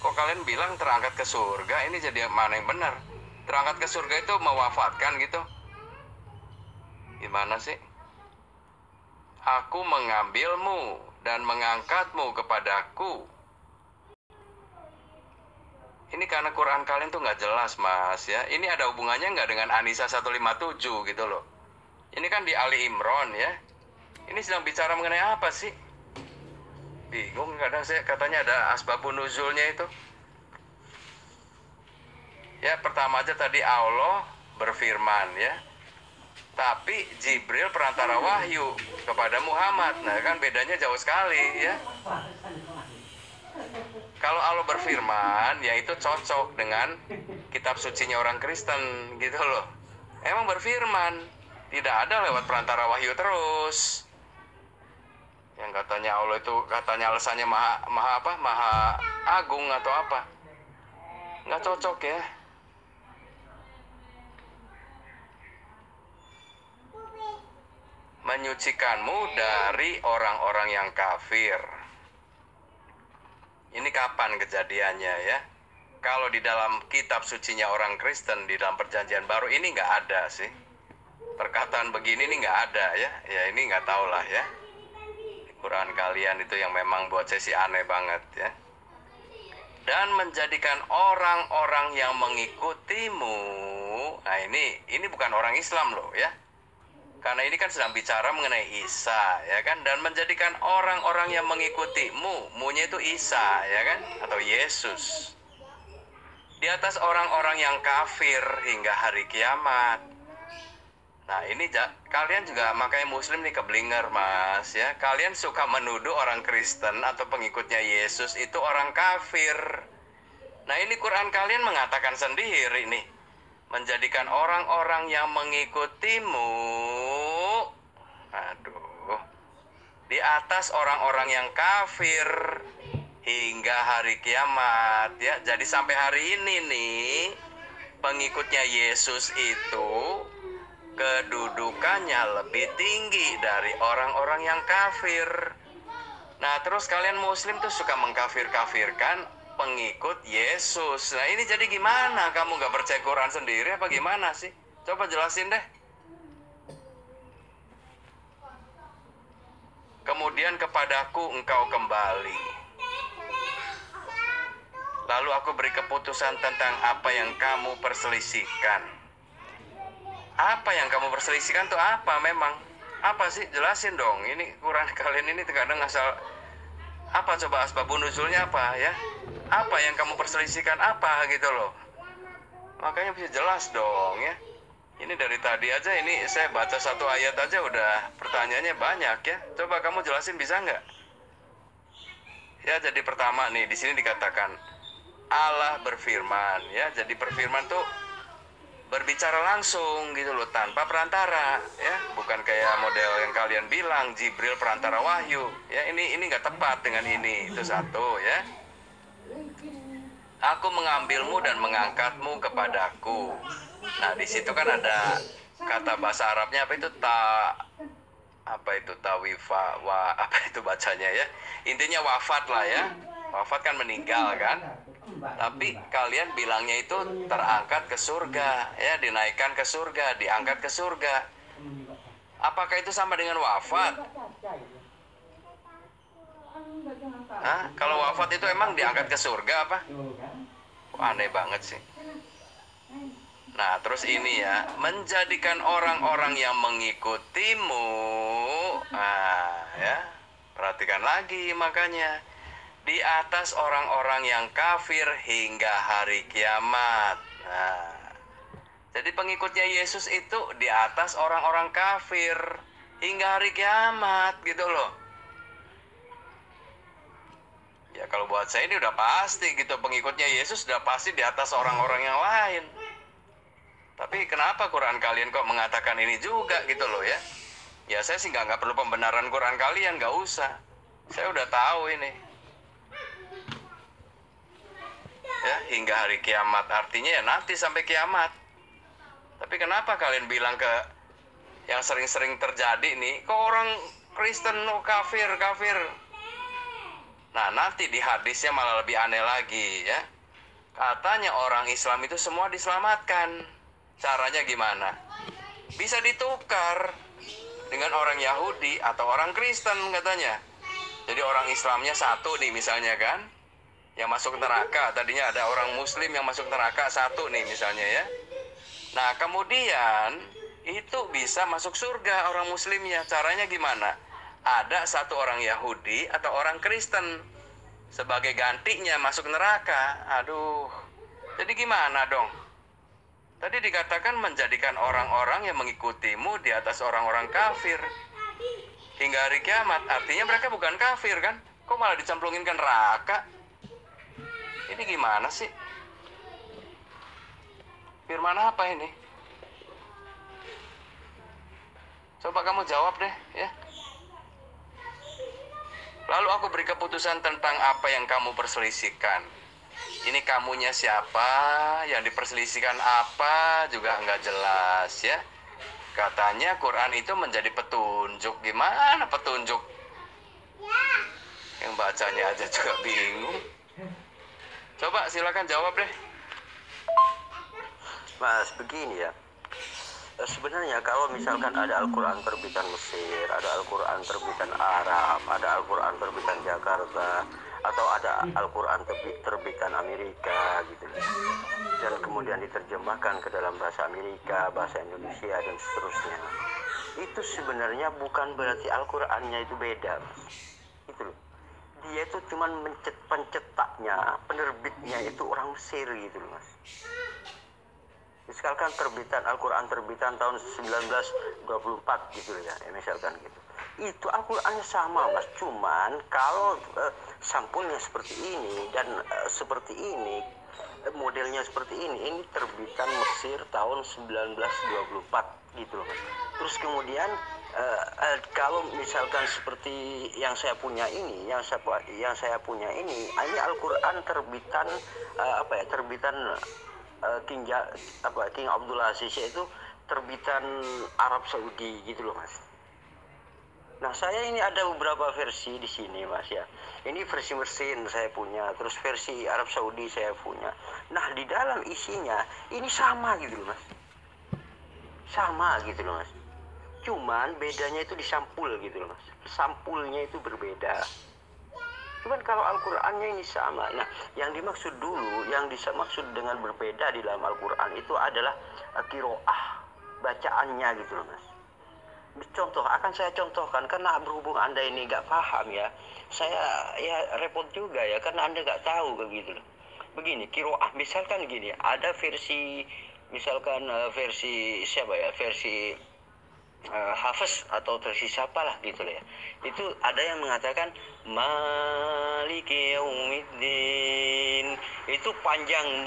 Kok kalian bilang terangkat ke surga? Ini jadi mana yang benar? Terangkat ke surga itu mewafatkan gitu? Gimana sih? Aku mengambilmu dan mengangkatmu kepadaku. Ini karena Quran kalian tuh nggak jelas mas ya. Ini ada hubungannya nggak dengan An-Nisa 157 gitu loh. Ini kan di Ali Imran ya. Ini sedang bicara mengenai apa sih? Bingung kadang saya, katanya ada asbabun nuzulnya itu. Ya pertama aja tadi Allah berfirman ya. Tapi Jibril perantara wahyu kepada Muhammad. Nah kan bedanya jauh sekali ya. Kalau Allah berfirman ya itu cocok dengan kitab sucinya orang Kristen gitu loh. Emang berfirman, tidak ada lewat perantara wahyu terus. Yang katanya Allah itu katanya alasannya maha agung atau apa, nggak cocok ya. Menyucikanmu dari orang-orang yang kafir. Ini kapan kejadiannya ya? Kalau di dalam kitab sucinya orang Kristen di dalam perjanjian baru ini nggak ada sih. Perkataan begini ini nggak ada ya. Ya ini nggak tahu lah ya. Quran kalian itu yang memang buat saya sih aneh banget ya. Dan menjadikan orang-orang yang mengikutimu. Nah ini bukan orang Islam loh ya. Karena ini kan sedang bicara mengenai Isa ya kan. Dan menjadikan orang-orang yang mengikutimu. Mu-nya itu Isa ya kan. Atau Yesus. Di atas orang-orang yang kafir hingga hari kiamat. Nah ini kalian juga makanya Muslim nih keblinger mas ya. Kalian suka menuduh orang Kristen atau pengikutnya Yesus itu orang kafir. Nah ini Quran kalian mengatakan sendiri nih, menjadikan orang-orang yang mengikutimu, aduh, di atas orang-orang yang kafir hingga hari kiamat ya. Jadi sampai hari ini nih pengikutnya Yesus itu kedudukannya lebih tinggi dari orang-orang yang kafir. Nah terus kalian Muslim tuh suka mengkafir-kafirkan pengikut Yesus. Nah ini jadi gimana? Kamu gak percaya Quran sendiri apa gimana sih? Coba jelasin deh. kemudian kepadaku engkau kembali. Lalu aku beri keputusan tentang apa yang kamu perselisihkan. Apa yang kamu perselisihkan tuh apa memang? Apa sih? Jelasin dong. Ini Quran kalian ini terkadang asal apa, coba asbabun nuzulnya apa ya? Apa yang kamu perselisihkan apa gitu loh. Makanya bisa jelas dong ya. Ini dari tadi aja ini saya baca satu ayat aja udah pertanyaannya banyak ya. Coba kamu jelasin bisa nggak? Ya, jadi pertama nih di sini dikatakan Allah berfirman ya. Jadi berfirman tuh berbicara langsung gitu loh, tanpa perantara ya, bukan kayak model yang kalian bilang Jibril perantara wahyu ya. Ini nggak tepat dengan ini. Itu satu ya. Aku mengambilmu dan mengangkatmu kepadaku. Nah di situ kan ada kata bahasa Arabnya apa itu tawifa apa itu bacanya ya, intinya wafat lah ya. Wafat kan meninggal kan. Tapi kalian bilangnya itu terangkat ke surga ya, dinaikkan ke surga, diangkat ke surga. Apakah itu sama dengan wafat? Hah? Kalau wafat itu emang diangkat ke surga apa? Wah, aneh banget sih. Nah terus ini ya, menjadikan orang-orang yang mengikutimu. Nah ya, perhatikan lagi makanya, di atas orang-orang yang kafir hingga hari kiamat. Nah, jadi pengikutnya Yesus itu di atas orang-orang kafir hingga hari kiamat gitu loh. Ya kalau buat saya ini udah pasti gitu, pengikutnya Yesus udah pasti di atas orang-orang yang lain. Tapi kenapa Quran kalian kok mengatakan ini juga gitu loh ya? Ya saya sih nggak perlu pembenaran Quran kalian, nggak usah. Saya udah tahu ini. Ya, hingga hari kiamat artinya ya nanti sampai kiamat. Tapi kenapa kalian bilang ke yang sering-sering terjadi nih, kok orang Kristen kafir. Nah nanti di hadisnya malah lebih aneh lagi ya. Katanya orang Islam itu semua diselamatkan. Caranya gimana? Bisa ditukar dengan orang Yahudi atau orang Kristen katanya. Jadi orang Islamnya satu nih misalnya kan, yang masuk neraka. Tadinya ada orang Muslim yang masuk neraka satu nih misalnya ya. Nah kemudian itu bisa masuk surga orang Muslimnya. Caranya gimana? Ada satu orang Yahudi atau orang Kristen sebagai gantinya masuk neraka. Aduh, jadi gimana dong? Tadi dikatakan menjadikan orang-orang yang mengikutimu di atas orang-orang kafir hingga hari kiamat. Artinya mereka bukan kafir kan? Kok malah dicemplungin ke neraka? Ini gimana sih? Firman apa ini? Coba kamu jawab deh ya. Lalu aku beri keputusan tentang apa yang kamu perselisihkan. Ini kamunya siapa, yang diperselisihkan apa juga nggak jelas ya. Katanya Quran itu menjadi petunjuk. Gimana petunjuk? Yang bacanya aja juga bingung. Coba silakan jawab deh. Mas, begini ya. Sebenarnya kalau misalkan ada Al-Quran terbitan Mesir, ada Al-Quran terbitan Arab, ada Al-Quran terbitan Jakarta, atau ada Al-Quran terbitan Amerika gitu, dan kemudian diterjemahkan ke dalam bahasa Amerika, bahasa Indonesia dan seterusnya, itu sebenarnya bukan berarti Al-Qurannya itu beda, Mas. Itu loh. Dia itu cuman pencetaknya, penerbitnya itu orang Mesir gitu loh, Mas. Misalkan terbitan Al-Quran terbitan tahun 1924 gitu ya, misalkan gitu. Itu Al-Qurannya sama, Mas. Cuman kalau sampulnya seperti ini dan seperti ini, modelnya seperti ini terbitan Mesir tahun 1924 gitu loh, Mas. Terus kemudian kalau misalkan seperti yang saya punya ini, yang saya punya ini Al-Quran terbitan terbitan King Abdul Aziz, itu terbitan Arab Saudi gitu loh, Mas. Nah saya ini ada beberapa versi di sini, Mas ya. Ini versi mesin saya punya, terus versi Arab Saudi saya punya. Nah di dalam isinya ini sama gitu loh, Mas. Sama gitu loh, Mas. Cuman bedanya itu di sampul gitu loh Mas. Sampulnya itu berbeda. Cuman kalau Al-Qur'annya ini sama. Nah, yang dimaksud dulu, yang dimaksud dengan berbeda di dalam Al-Qur'an itu adalah qiraah, bacaannya gitu loh Mas. Contoh, akan saya contohkan karena berhubung Anda ini nggak paham ya, saya ya repot juga ya karena Anda nggak tahu begitu loh. Begini, qiraah misalkan gini, ada versi misalkan versi siapa ya, versi Hafiz atau versi siapa lah gitu loh ya. Itu ada yang mengatakan Maliki Yaumiddin. Itu panjang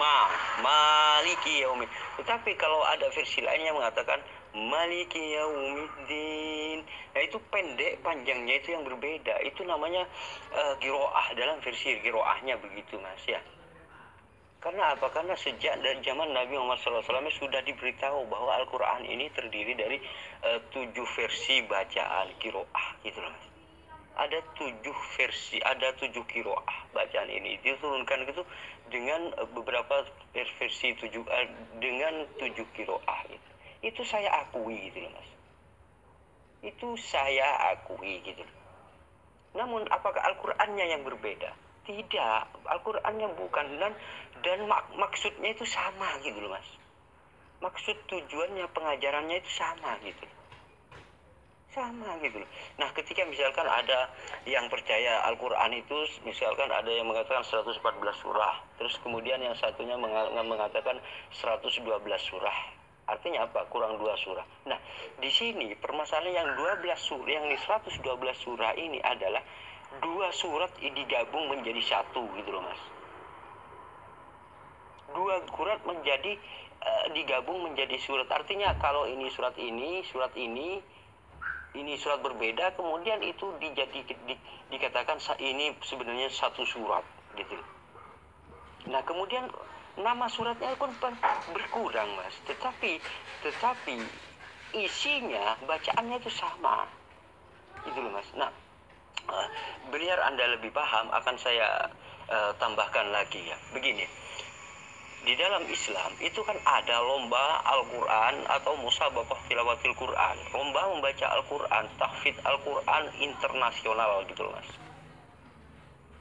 Maliki Yaumiddin. Tetapi kalau ada versi lainnya mengatakan Maliki Yaumiddin. Nah, itu pendek, panjangnya itu yang berbeda. Itu namanya qiraah, dalam versi qiraahnya begitu Mas ya. Karena apa? Karena sejak dari zaman Nabi Muhammad SAW sudah diberitahu bahwa Al-Quran ini terdiri dari 7 versi bacaan qiraah gitu loh. Ada 7 versi, ada 7 qiraah bacaan ini diturunkan gitu dengan beberapa versi dengan 7 qiraah gitu. Itu saya akui gitu loh Mas. Itu saya akui gitu loh. Namun apakah Al-Qur'annya yang berbeda? Tidak, Al-Qur'annya bukan, dan maksudnya itu sama gitu loh Mas. Maksud tujuannya, pengajarannya itu sama gitu. Sama gitu loh. Nah, ketika misalkan ada yang percaya Al-Qur'an itu misalkan ada yang mengatakan 114 surah, terus kemudian yang satunya mengatakan 112 surah. Artinya apa? Kurang 2 surah. Nah, di sini permasalahan yang 12 surah, yang 112 surah ini adalah 2 surat digabung menjadi 1 gitu loh Mas. 2 surat menjadi digabung menjadi surat. Artinya kalau ini surat ini surat berbeda, kemudian itu dikatakan ini sebenarnya 1 surat gitu. Nah, kemudian nama suratnya pun berkurang Mas. Tetapi isinya, bacaannya itu sama. Gitu loh Mas. Nah, biar Anda lebih paham akan saya tambahkan lagi ya. Begini. Di dalam Islam itu kan ada lomba Al-Quran atau musabaqah tilawatil Quran. Lomba membaca Al-Quran, tahfidz Al-Quran internasional gitu loh Mas.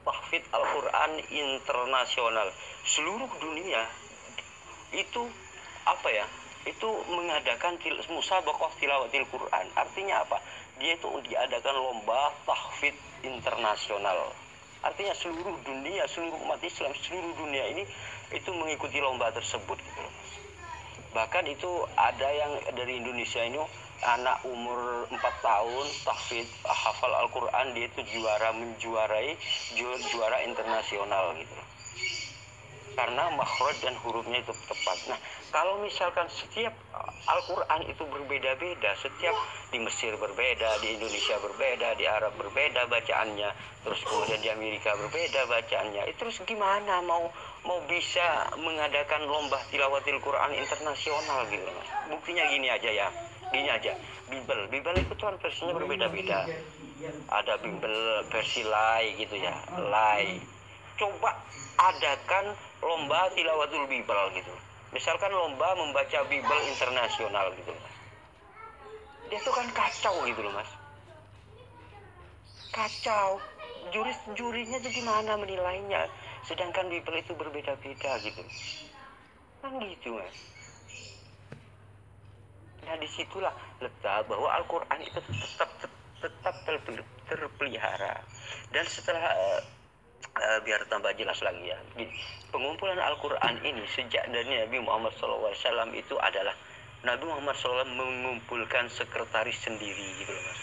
Tahfidz Al-Quran internasional. Seluruh dunia itu apa ya? Itu mengadakan musabaqah tilawatil Quran. Artinya apa? Dia itu diadakan lomba tahfidz internasional. Artinya seluruh dunia, seluruh umat Islam, seluruh dunia ini itu mengikuti lomba tersebut gitu loh Mas. Bahkan itu ada yang dari Indonesia ini anak umur 4 tahun tahfidz hafal Al-Quran, dia itu juara internasional gitu loh. Karena makhraj dan hurufnya itu tepat. Nah, kalau misalkan setiap Al-Quran itu berbeda-beda, setiap di Mesir berbeda, di Indonesia berbeda, di Arab berbeda bacaannya, terus kemudian di Amerika berbeda bacaannya, itu terus gimana mau bisa mengadakan lomba tilawatil Quran internasional gitu Mas? Buktinya gini aja ya, Bible itu kan versinya berbeda-beda. Ada Bible versi Lai gitu ya, Lai. Coba adakan lomba tilawatul Bible gitu. Misalkan lomba membaca Bible internasional gitu Mas. Dia tuh kan kacau gitu loh Mas. Kacau. Jurinya tuh gimana menilainya? Sedangkan Bible itu berbeda-beda gitu. Kan gitu Mas. Nah, disitulah letak bahwa Al-Quran itu tetap terpelihara. Dan setelah biar tambah jelas lagi ya, pengumpulan Al-Quran ini sejak dari Nabi Muhammad SAW itu adalah Nabi Muhammad SAW mengumpulkan sekretaris sendiri gitu loh Mas.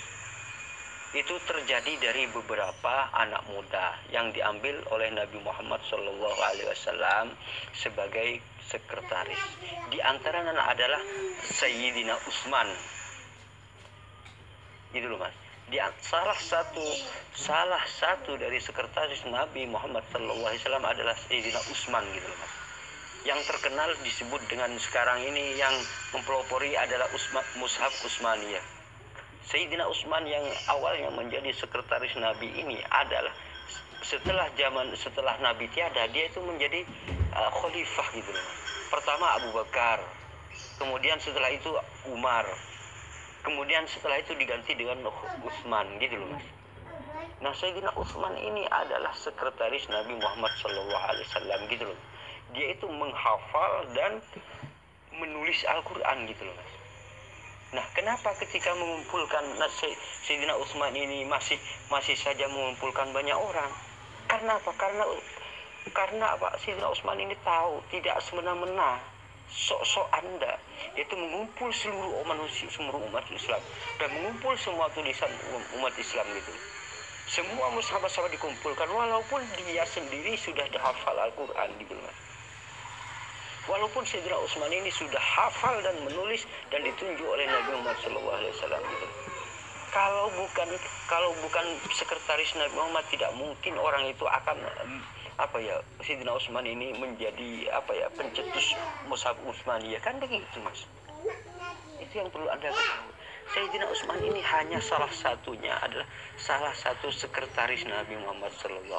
Itu terjadi dari beberapa anak muda yang diambil oleh Nabi Muhammad SAW sebagai sekretaris. Di antaranya adalah Sayyidina Utsman gitu loh Mas. Salah satu dari sekretaris Nabi Muhammad SAW adalah Sayyidina Utsman gitu loh Mas. Yang terkenal disebut dengan sekarang ini yang mempelopori adalah Mushaf Utsmaniyah. Sayyidina Utsman yang awalnya menjadi sekretaris Nabi ini adalah setelah Nabi tiada, dia itu menjadi khalifah gitu loh Mas. Pertama Abu Bakar, kemudian setelah itu Umar, Kemudian setelah itu diganti dengan Utsman gitu loh Mas. Nah, Sayyidina Utsman ini adalah sekretaris Nabi Muhammad SAW gitu loh. Dia itu menghafal dan menulis Al-Quran gitu loh Mas. Nah, kenapa ketika mengumpulkan Sayyidina Utsman ini masih saja mengumpulkan banyak orang? Karena apa? Karena apa? Sayyidina Utsman ini tahu tidak semena-mena sok-sok Anda itu mengumpul seluruh manusia, seluruh umat Islam, dan mengumpul semua tulisan umat Islam gitu. Semua sahabat-sahabat dikumpulkan walaupun dia sendiri sudah hafal Al-Quran gitu Mas. Walaupun Sayyidina Utsman ini sudah hafal dan menulis dan ditunjuk oleh Nabi Muhammad SAW gitu. Kalau bukan sekretaris Nabi Muhammad, tidak mungkin orang itu akan Sayyidina Utsman ini menjadi pencetus Mushaf Utsmaniyah, kan begitu Mas. Itu yang perlu Anda ketahui. Sayyidina Utsman ini hanya salah satu sekretaris Nabi Muhammad SAW.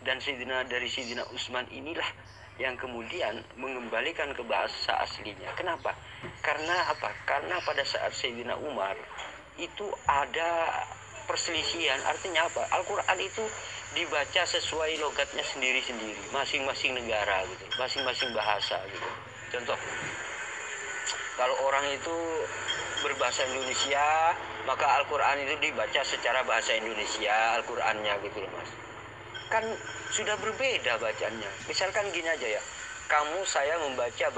Dan dari Sayyidina Utsman inilah yang kemudian mengembalikan ke bahasa aslinya. Kenapa? Karena apa? Karena pada saat Sayyidina Umar itu ada perselisihan. Artinya apa? Al-Quran itu dibaca sesuai logatnya sendiri-sendiri, masing-masing negara gitu, masing-masing bahasa gitu. Contoh, kalau orang itu berbahasa Indonesia, maka Al-Quran itu dibaca secara bahasa Indonesia, Al-Qurannya gitu loh Mas. Kan sudah berbeda bacaannya. Misalkan gini aja ya, saya membaca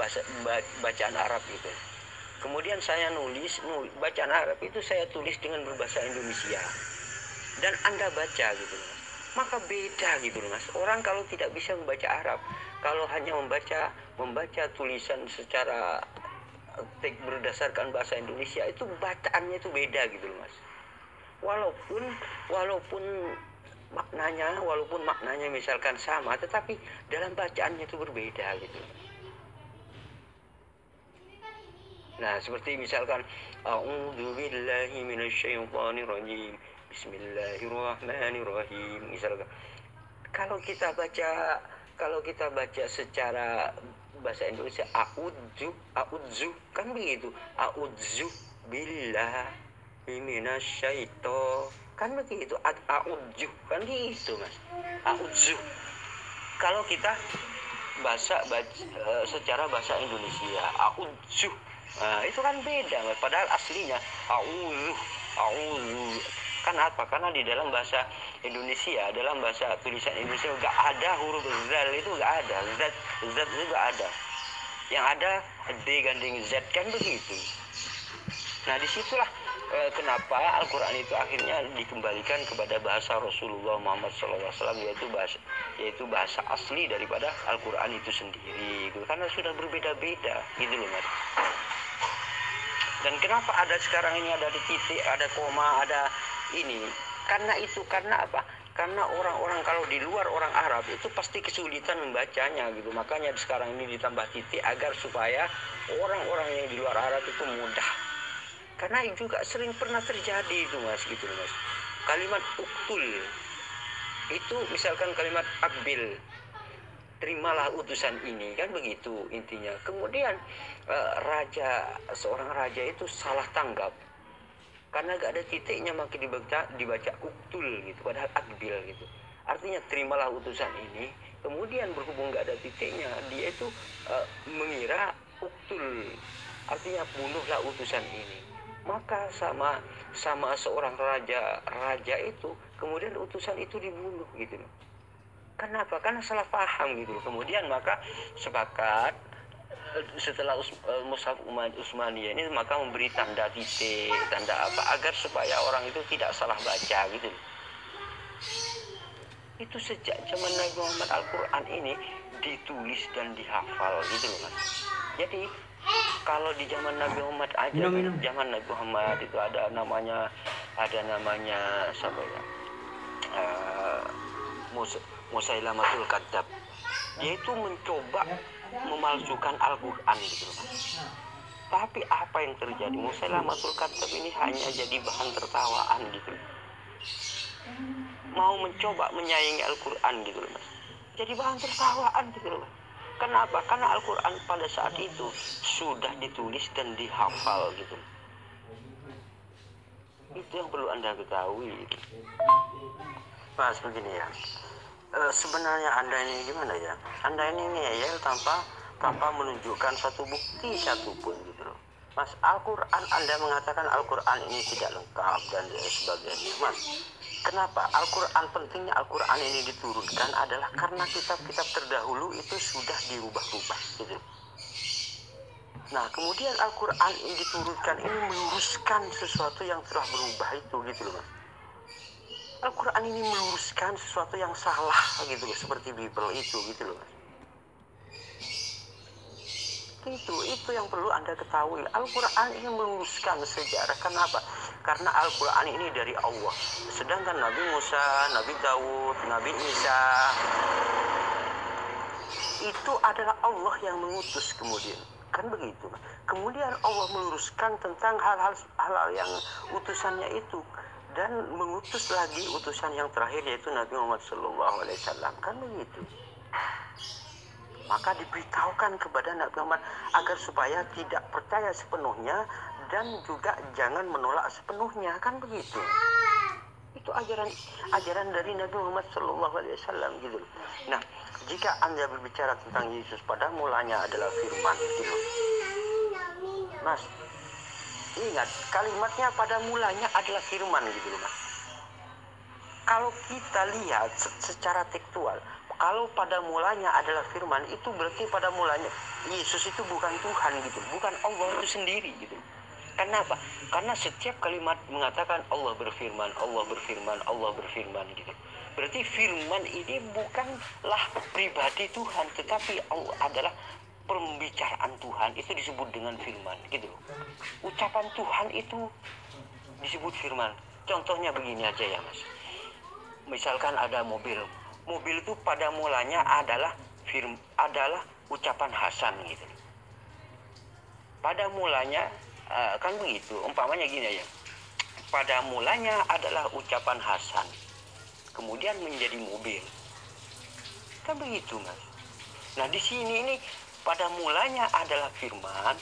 bacaan Arab gitu. Kemudian saya nulis bacaan Arab itu saya tulis dengan berbahasa Indonesia. Dan Anda baca gitu loh Mas. Maka beda gitu loh Mas. Orang kalau tidak bisa membaca Arab, kalau hanya membaca tulisan secara berdasarkan bahasa Indonesia, itu bacaannya itu beda gitu loh Mas. Walaupun maknanya misalkan sama, tetapi dalam bacaannya itu berbeda gitu. Nah, seperti misalkan a'udzubillahi minasyaitonirrajim, bismillahirrahmanirrahim misalkan. Kalau kita baca secara bahasa Indonesia a'udzu kan begitu. A'udzu billahi minasyaiton kan begitu. A'udzu kan gitu Mas. A'udzu. Kalau kita baca secara bahasa Indonesia a'udzu, nah, itu kan beda Mas. Padahal aslinya a'udzu kan apa? Karena di dalam bahasa Indonesia, dalam bahasa tulisan Indonesia nggak ada huruf zal, itu nggak ada. Z itu nggak ada. Yang ada D gandeng Z kan begitu. Nah, disitulah kenapa Al-Quran itu akhirnya dikembalikan kepada bahasa Rasulullah Muhammad SAW, yaitu bahasa asli daripada Al-Quran itu sendiri gitu. Karena sudah berbeda-beda gitu loh Mas. Dan kenapa ada sekarang ini ada titik, ada koma, ada ini? Karena apa? Karena orang-orang kalau di luar orang Arab itu pasti kesulitan membacanya gitu. Makanya sekarang ini ditambah titik agar supaya orang-orang yang di luar Arab itu mudah. Karena juga sering pernah terjadi itu Mas gitu Mas. Kalimat uktul itu misalkan kalimat akbil, terimalah utusan ini, kan begitu intinya. Kemudian seorang raja itu salah tanggap karena gak ada titiknya, maka dibaca uktul gitu, padahal akbil gitu. Artinya terimalah utusan ini, kemudian berhubung gak ada titiknya, dia itu mengira uktul, artinya bunuhlah utusan ini. Maka sama seorang raja itu, kemudian utusan itu dibunuh gitu loh. Kenapa? Karena salah paham gitu loh. Kemudian maka sepakat setelah Mushaf Utsmaniyah ini maka memberi tanda titik, tanda apa, agar supaya orang itu tidak salah baca gitu loh. Itu sejak zaman Nabi Muhammad Al-Quran ini ditulis dan dihafal gitu loh Mas. Jadi kalau di zaman Nabi Muhammad aja, zaman Nabi Muhammad itu ada namanya siapa ya? Musailamatul Kadzab. Dia itu mencoba memalsukan Al-Quran gitu loh Mas. Tapi apa yang terjadi? Musailamatul Kadzab ini hanya jadi bahan tertawaan gitu loh. Mau mencoba menyaingi Al-Quran gitu loh Mas. Jadi bahan tertawaan gitu loh Mas. Kenapa? Karena Al-Quran pada saat itu sudah ditulis dan dihafal gitu. Itu yang perlu Anda ketahui. Mas, begini ya. Sebenarnya Anda ini gimana ya? Anda ini ngeyel tanpa menunjukkan satu bukti satupun gitu loh. Mas, Al-Quran, Anda mengatakan Al-Quran ini tidak lengkap dan sebagainya. Mas, kenapa Al-Quran, pentingnya Al-Quran ini diturunkan adalah karena kitab-kitab terdahulu itu sudah dirubah-rubah gitu. Nah, kemudian Al-Quran ini diturunkan, ini meluruskan sesuatu yang telah berubah itu gitu loh Mas. Al-Quran ini meluruskan sesuatu yang salah gitu loh, seperti Bible itu gitu loh Mas. Itu yang perlu Anda ketahui. Al-Quran ini meluruskan sejarah. Kenapa? Karena Al-Quran ini dari Allah. Sedangkan Nabi Musa, Nabi Daud, Nabi Isa itu adalah Allah yang mengutus kemudian. Kan begitu. Kemudian Allah meluruskan tentang hal-hal yang utusannya itu. Dan mengutus lagi utusan yang terakhir yaitu Nabi Muhammad SAW. Kan begitu. Maka diberitahukan kepada Nabi Muhammad agar supaya tidak percaya sepenuhnya dan juga jangan menolak sepenuhnya. Kan begitu. Itu ajaran dari Nabi Muhammad SAW gitu. Nah, jika Anda berbicara tentang Yesus, pada mulanya adalah firman gitu. Mas, ingat kalimatnya pada mulanya adalah firman gitu loh Mas. Kalau kita lihat secara tekstual, kalau pada mulanya adalah firman, itu berarti pada mulanya Yesus itu bukan Tuhan gitu, bukan Allah itu sendiri gitu. Kenapa? Karena setiap kalimat mengatakan Allah berfirman, Allah berfirman, Allah berfirman gitu. Berarti firman ini bukanlah pribadi Tuhan, tetapi Allah adalah pembicaraan Tuhan, itu disebut dengan firman gitu. Ucapan Tuhan itu disebut firman. Contohnya begini aja ya Mas. Misalkan ada mobil itu pada mulanya adalah ucapan Hasan gitu. Pada mulanya kan begitu, umpamanya gini ya. Pada mulanya adalah ucapan Hasan, kemudian menjadi mobil. Kan begitu Mas. Nah di sini ini pada mulanya adalah firman,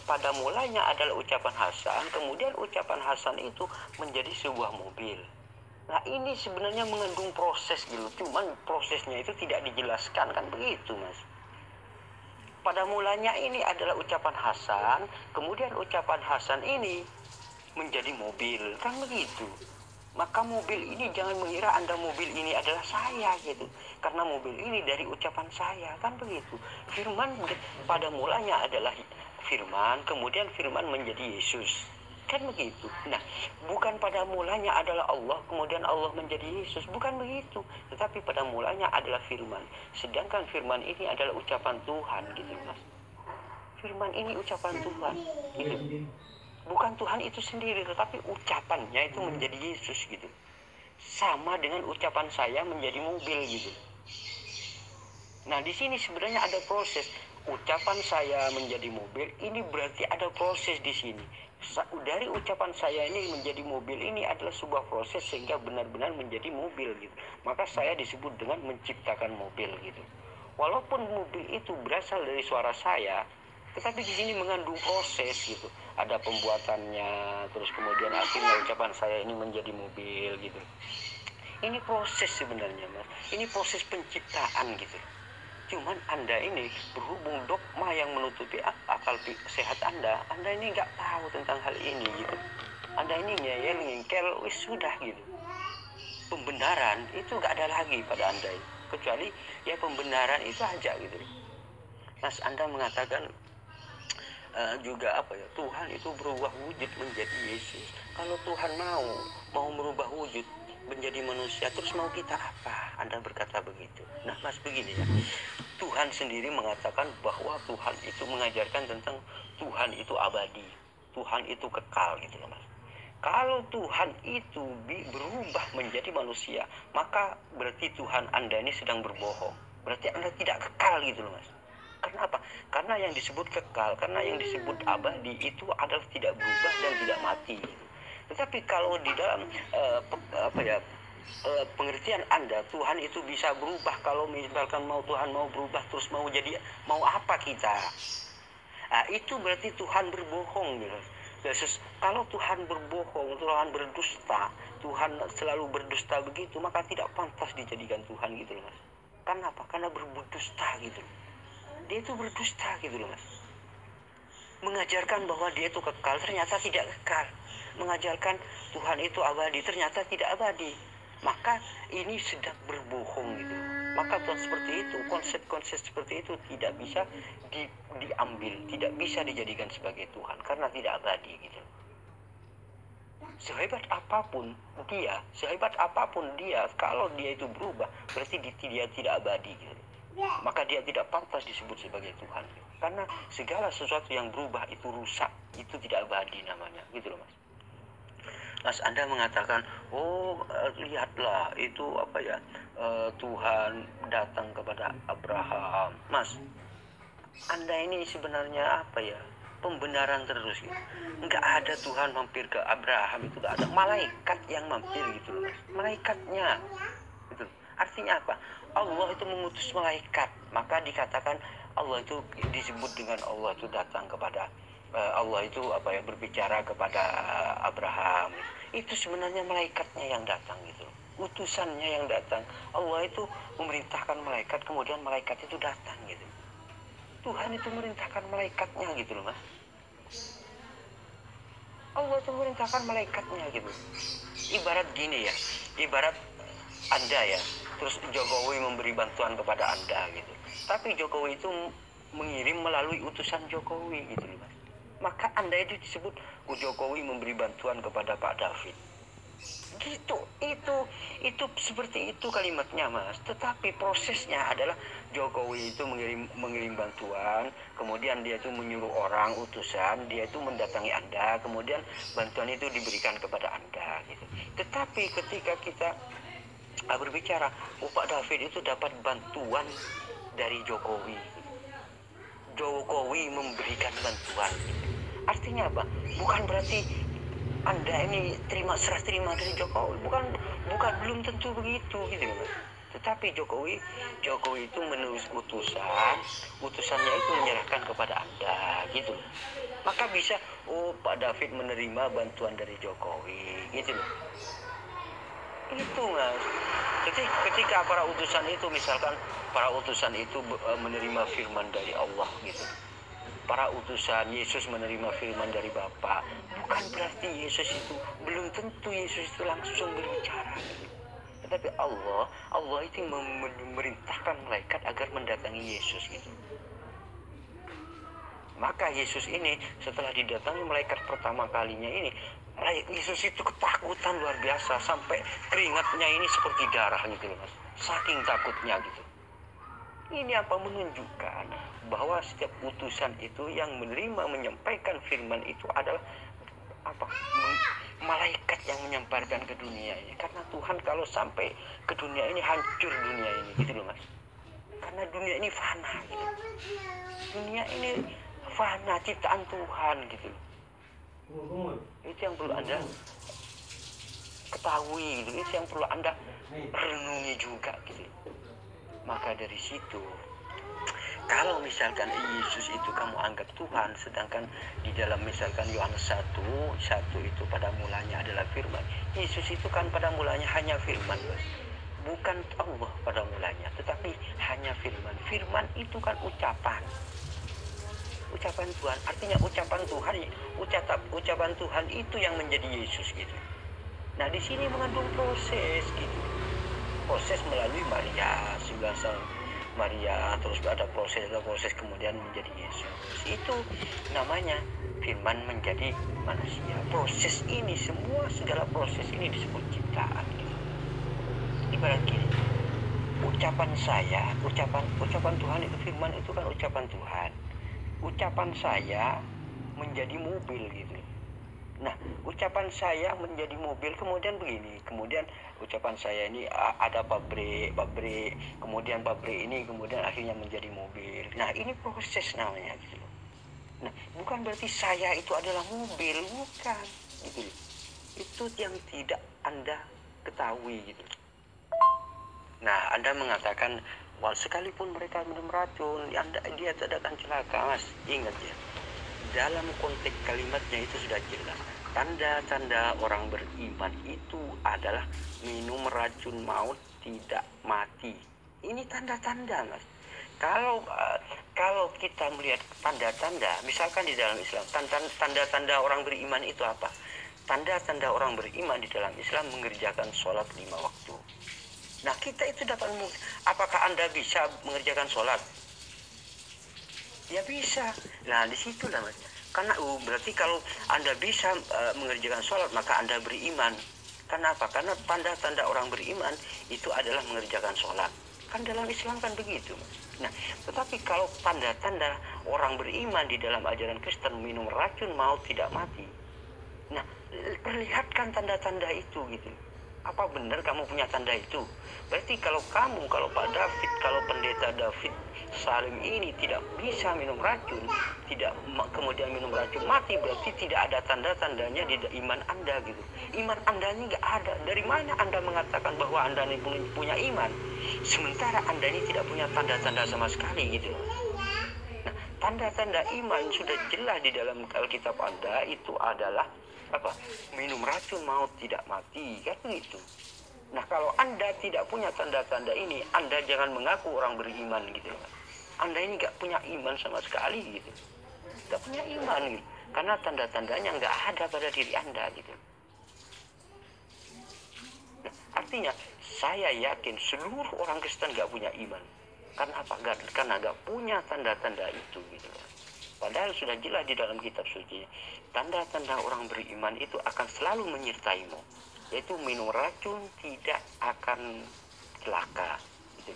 pada mulanya adalah ucapan Hasan, kemudian ucapan Hasan itu menjadi sebuah mobil. Nah ini sebenarnya mengandung proses gitu, cuman prosesnya itu tidak dijelaskan, kan begitu Mas. Pada mulanya ini adalah ucapan Hasan, kemudian ucapan Hasan ini menjadi mobil, kan begitu. Maka mobil ini jangan mengira Anda mobil ini adalah saya gitu. Karena mobil ini dari ucapan saya, kan begitu. Firman pada mulanya adalah firman, kemudian firman menjadi Yesus. Kan begitu. Nah, bukan pada mulanya adalah Allah, kemudian Allah menjadi Yesus. Bukan begitu. Tetapi pada mulanya adalah firman. Sedangkan firman ini adalah ucapan Tuhan gitu Mas. Firman ini ucapan Tuhan gitu. Bukan Tuhan itu sendiri, tetapi ucapannya itu menjadi Yesus gitu. Sama dengan ucapan saya menjadi mobil gitu. Nah di sini sebenarnya ada proses. Ucapan saya menjadi mobil, ini berarti ada proses di sini. Dari ucapan saya ini menjadi mobil ini adalah sebuah proses sehingga benar-benar menjadi mobil gitu. Maka saya disebut dengan menciptakan mobil gitu. Walaupun mobil itu berasal dari suara saya, tetapi di sini mengandung proses gitu. Ada pembuatannya, terus kemudian akhirnya ucapan saya ini menjadi mobil gitu. Ini proses sebenarnya Mas. Ini proses penciptaan gitu. Cuman Anda ini berhubung dogma yang menutupi akal sehat Anda ini nggak tahu tentang hal ini gitu. Anda ini ngeyel, ngengkel, wis sudah gitu. Pembenaran itu nggak ada lagi pada Anda ini. Kecuali ya pembenaran itu aja gitu. Mas Anda mengatakan juga apa ya, Tuhan itu berubah wujud menjadi Yesus. Kalau Tuhan mau merubah wujud menjadi manusia, terus mau kita apa? Anda berkata begitu. Nah Mas begini ya, Tuhan sendiri mengatakan bahwa Tuhan itu mengajarkan tentang Tuhan itu abadi, Tuhan itu kekal gitu loh Mas. Kalau Tuhan itu berubah menjadi manusia, maka berarti Tuhan Anda ini sedang berbohong. Berarti Anda tidak kekal gitu loh Mas. Kenapa? Karena yang disebut kekal, karena yang disebut abadi itu adalah tidak berubah dan tidak mati. Tetapi kalau di dalam pengertian Anda, Tuhan itu bisa berubah. Kalau misalkan Tuhan mau berubah terus mau apa kita? Nah, itu berarti Tuhan berbohong gitu. Yesus, kalau Tuhan berbohong, Tuhan berdusta, Tuhan selalu berdusta begitu, maka tidak pantas dijadikan Tuhan gitu loh Mas. Karena apa? Karena berdusta gitu. Dia itu berdusta gitu loh Mas. Mengajarkan bahwa dia itu kekal, ternyata tidak kekal. Mengajarkan Tuhan itu abadi, ternyata tidak abadi. Maka ini sedang berbohong gitu. Maka Tuhan seperti itu, konsep-konsep seperti itu tidak bisa diambil, tidak bisa dijadikan sebagai Tuhan karena tidak abadi gitu. Sehebat apapun dia, kalau dia itu berubah, berarti dia tidak abadi gitu. Maka dia tidak pantas disebut sebagai Tuhan. Karena segala sesuatu yang berubah itu rusak, itu tidak abadi namanya, gitu loh Mas. Mas, Anda mengatakan, lihatlah itu apa ya, Tuhan datang kepada Abraham. Mas, Anda ini sebenarnya apa ya, pembenaran terus gitu. Nggak ada Tuhan mampir ke Abraham, itu nggak ada. Malaikat yang mampir gitu loh Mas. Malaikatnya gitu. Artinya apa? Allah itu mengutus malaikat. Maka dikatakan Allah itu disebut dengan Allah itu datang kepada Allah itu apa ya, berbicara kepada Abraham. Itu sebenarnya malaikatnya yang datang gitu. Utusannya yang datang. Allah itu memerintahkan malaikat, kemudian malaikat itu datang gitu. Tuhan itu merintahkan malaikatnya gitu loh Mas. Allah itu merintahkan malaikatnya gitu. Ibarat gini ya, ibarat Anda ya, terus Jokowi memberi bantuan kepada Anda gitu. Tapi Jokowi itu mengirim melalui utusan Jokowi gitu loh Mas. Maka Anda itu disebut Jokowi memberi bantuan kepada Pak David. Gitu, itu seperti itu kalimatnya Mas. Tetapi prosesnya adalah Jokowi itu mengirim bantuan, kemudian dia itu menyuruh orang utusan, dia itu mendatangi Anda, kemudian bantuan itu diberikan kepada Anda gitu. Tetapi ketika kita berbicara, Pak David itu dapat bantuan dari Jokowi. Jokowi memberikan bantuan. Artinya apa? Bukan berarti Anda ini serah terima dari Jokowi, bukan belum tentu begitu gitu Mas. Tetapi Jokowi itu menulis utusannya itu menyerahkan kepada Anda gitu. Maka bisa Pak David menerima bantuan dari Jokowi gitu loh. Itu Mas. Jadi ketika para utusan itu, misalkan para utusan itu menerima firman dari Allah gitu. Para utusan Yesus menerima firman dari Bapa, bukan berarti Yesus itu, belum tentu Yesus itu langsung berbicara gitu. Tetapi Allah itu memerintahkan malaikat agar mendatangi Yesus gitu. Maka Yesus ini setelah didatangi malaikat pertama kalinya ini, Yesus itu ketakutan luar biasa sampai keringatnya ini seperti darah gitu loh Mas. Saking takutnya gitu. Ini apa? Menunjukkan bahwa setiap utusan itu yang menerima menyampaikan firman itu adalah apa? Malaikat yang menyampaikan ke dunia ini. Karena Tuhan kalau sampai ke dunia ini, hancur dunia ini gitu loh Mas. Karena dunia ini fana gitu. Dunia ini fana, ciptaan Tuhan gitu. Itu yang perlu Anda ketahui gitu. Itu yang perlu Anda renungi juga gitu. Maka dari situ, kalau misalkan Yesus itu kamu anggap Tuhan, sedangkan di dalam misalkan Yohanes 1 itu pada mulanya adalah firman. Yesus itu kan pada mulanya hanya firman, bukan Allah pada mulanya, tetapi hanya firman. Firman itu kan ucapan Tuhan. Artinya ucapan Tuhan itu yang menjadi Yesus gitu. Nah di sini mengandung proses gitu. Proses melalui Maria, terus ada proses kemudian menjadi Yesus. Itu namanya firman menjadi manusia. Proses ini segala proses ini disebut ciptaan. Ibarat gini, ucapan Tuhan itu, firman itu kan ucapan Tuhan. Ucapan saya menjadi mobil gitu. Nah, ucapan saya menjadi mobil, kemudian begini, kemudian ucapan saya ini ada pabrik, kemudian pabrik ini kemudian akhirnya menjadi mobil. Nah, ini proses namanya gitu. Nah, bukan berarti saya itu adalah mobil, bukan gitu. Itu yang tidak Anda ketahui gitu. Nah, Anda mengatakan, sekalipun mereka minum racun, dia tidak akan celaka, Mas. Ingat ya. dalam konteks kalimatnya itu sudah jelas. Tanda-tanda orang beriman itu adalah minum racun maut tidak mati. Ini tanda-tanda, Mas. Kalau kita melihat tanda-tanda, misalkan di dalam Islam, tanda-tanda orang beriman itu apa? Tanda-tanda orang beriman di dalam Islam mengerjakan sholat 5 waktu. Nah, kita itu dapat, apakah Anda bisa mengerjakan sholat? Ya bisa. Nah, disitulah, Mas. Karena berarti kalau Anda bisa mengerjakan sholat, maka Anda beriman. Kenapa? Karena tanda-tanda orang beriman itu adalah mengerjakan sholat. Kan dalam Islam kan begitu. Nah, tetapi kalau tanda-tanda orang beriman di dalam ajaran Kristen minum racun maut tidak mati. Nah, perlihatkan tanda-tanda itu gitu. Apa benar kamu punya tanda itu? Berarti kalau Pak David, kalau pendeta David Salim ini tidak bisa minum racun, tidak kemudian minum racun mati, berarti tidak ada tanda-tandanya di iman Anda gitu. Iman Anda ini nggak ada. Dari mana Anda mengatakan bahwa Anda ini punya iman? Sementara Anda ini tidak punya tanda-tanda sama sekali gitu. Nah, tanda-tanda iman sudah jelas di dalam Alkitab Anda itu adalah apa? Minum racun maut tidak mati, kan begitu. Nah, kalau Anda tidak punya tanda-tanda ini, Anda jangan mengaku orang beriman gitu. Anda ini nggak punya iman sama sekali gitu. Nggak punya iman gitu. Karena tanda-tandanya nggak ada pada diri Anda gitu. Nah, artinya saya yakin seluruh orang Kristen nggak punya iman. Karena apa? Karena nggak punya tanda-tanda itu gitu. Padahal sudah jelas di dalam kitab suci, tanda-tanda orang beriman itu akan selalu menyertaimu, yaitu minum racun tidak akan celaka, gitu.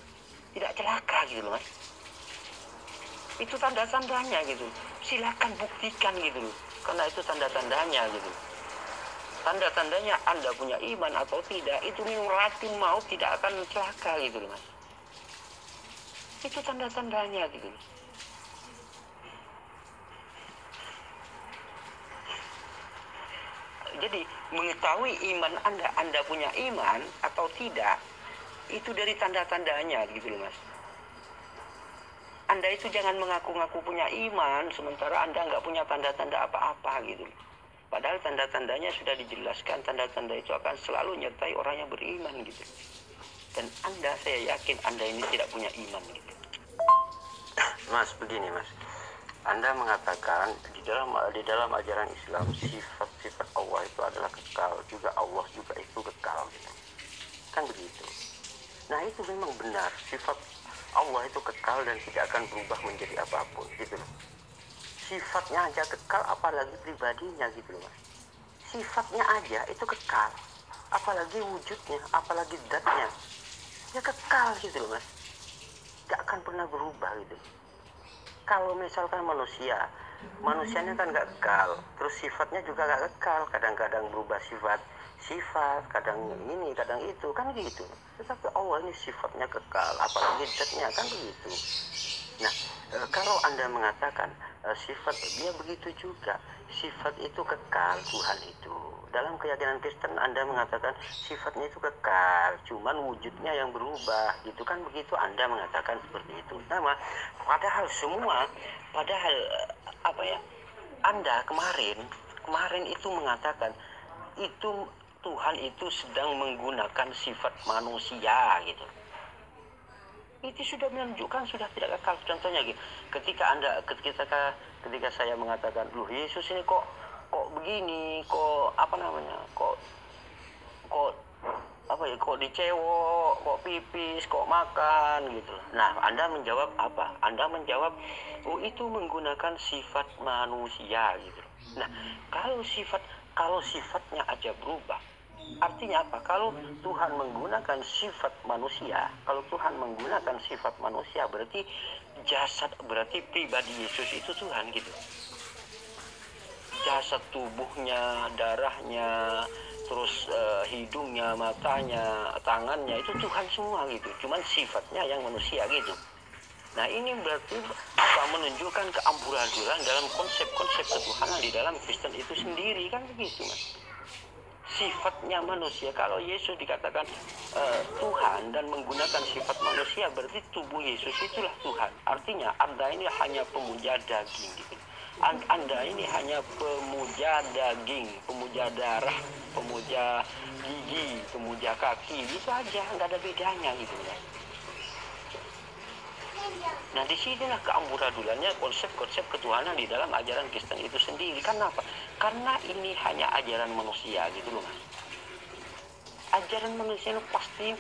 Tidak celaka gitu loh, Mas. Itu tanda-tandanya gitu. Silakan buktikan gitu loh, karena itu tanda-tandanya gitu. Tanda-tandanya Anda punya iman atau tidak, itu minum racun maut tidak akan celaka gitu loh, Mas. Itu tanda-tandanya gitu loh. Jadi mengetahui iman Anda punya iman atau tidak, itu dari tanda-tandanya gitu loh, Mas. Anda itu jangan mengaku-ngaku punya iman, sementara Anda nggak punya tanda-tanda apa-apa gitu. Padahal tanda-tandanya sudah dijelaskan, tanda-tanda itu akan selalu nyertai orang yang beriman gitu. Dan saya yakin Anda ini tidak punya iman gitu. Mas, begini Mas. Anda mengatakan di dalam ajaran Islam sifat-sifat Allah itu adalah kekal, juga Allah juga itu kekal gitu. Kan begitu. Nah, itu memang benar, sifat Allah itu kekal dan tidak akan berubah menjadi apapun gitu loh. Sifatnya aja kekal, apalagi pribadinya gitu loh, Mas. Sifatnya aja itu kekal, apalagi wujudnya, apalagi zatnya. Ya kekal gitu loh, Mas. Gak akan pernah berubah gitu. Kalau misalkan manusianya kan gak kekal, terus sifatnya juga gak kekal, kadang-kadang berubah sifat, kadang ini, kadang itu, kan gitu. Tetapi Allah ini sifatnya kekal, apalagi zatnya, kan begitu. Nah, kalau Anda mengatakan sifat, dia begitu juga, sifat itu kekal, Tuhan itu. Dalam keyakinan Kristen Anda mengatakan sifatnya itu kekal, cuman wujudnya yang berubah, gitu kan begitu Anda mengatakan seperti itu. Nah, padahal Anda kemarin itu mengatakan itu Tuhan itu sedang menggunakan sifat manusia gitu. Itu sudah menunjukkan sudah tidak kekal. Contohnya gitu, ketika saya mengatakan, loh Yesus ini kok begini, kok dicewok, kok pipis, kok makan gitu. Nah, Anda menjawab apa? Anda menjawab, oh itu menggunakan sifat manusia gitu. Nah, kalau sifatnya aja berubah, artinya apa? Kalau Tuhan menggunakan sifat manusia, berarti pribadi Yesus itu Tuhan gitu. Jasad tubuhnya, darahnya, terus hidungnya, matanya, tangannya itu Tuhan semua gitu. Cuman sifatnya yang manusia gitu. Nah, ini berarti menunjukkan keamburaduluan dalam konsep-konsep ketuhanan di dalam Kristen itu sendiri, kan begitu, Mas. Sifatnya manusia, kalau Yesus dikatakan Tuhan dan menggunakan sifat manusia, berarti tubuh Yesus itulah Tuhan. Artinya Anda ini hanya pemuja daging gitu. Anda ini hanya pemuja daging, pemuja darah, pemuja gigi, pemuja kaki, itu aja, nggak ada bedanya gitu ya. Nah disinilah keamburadulannya konsep-konsep ketuhanan di dalam ajaran Kristen itu sendiri. Kenapa? Karena ini hanya ajaran manusia gitu loh mas. Ajaran manusia itu pasti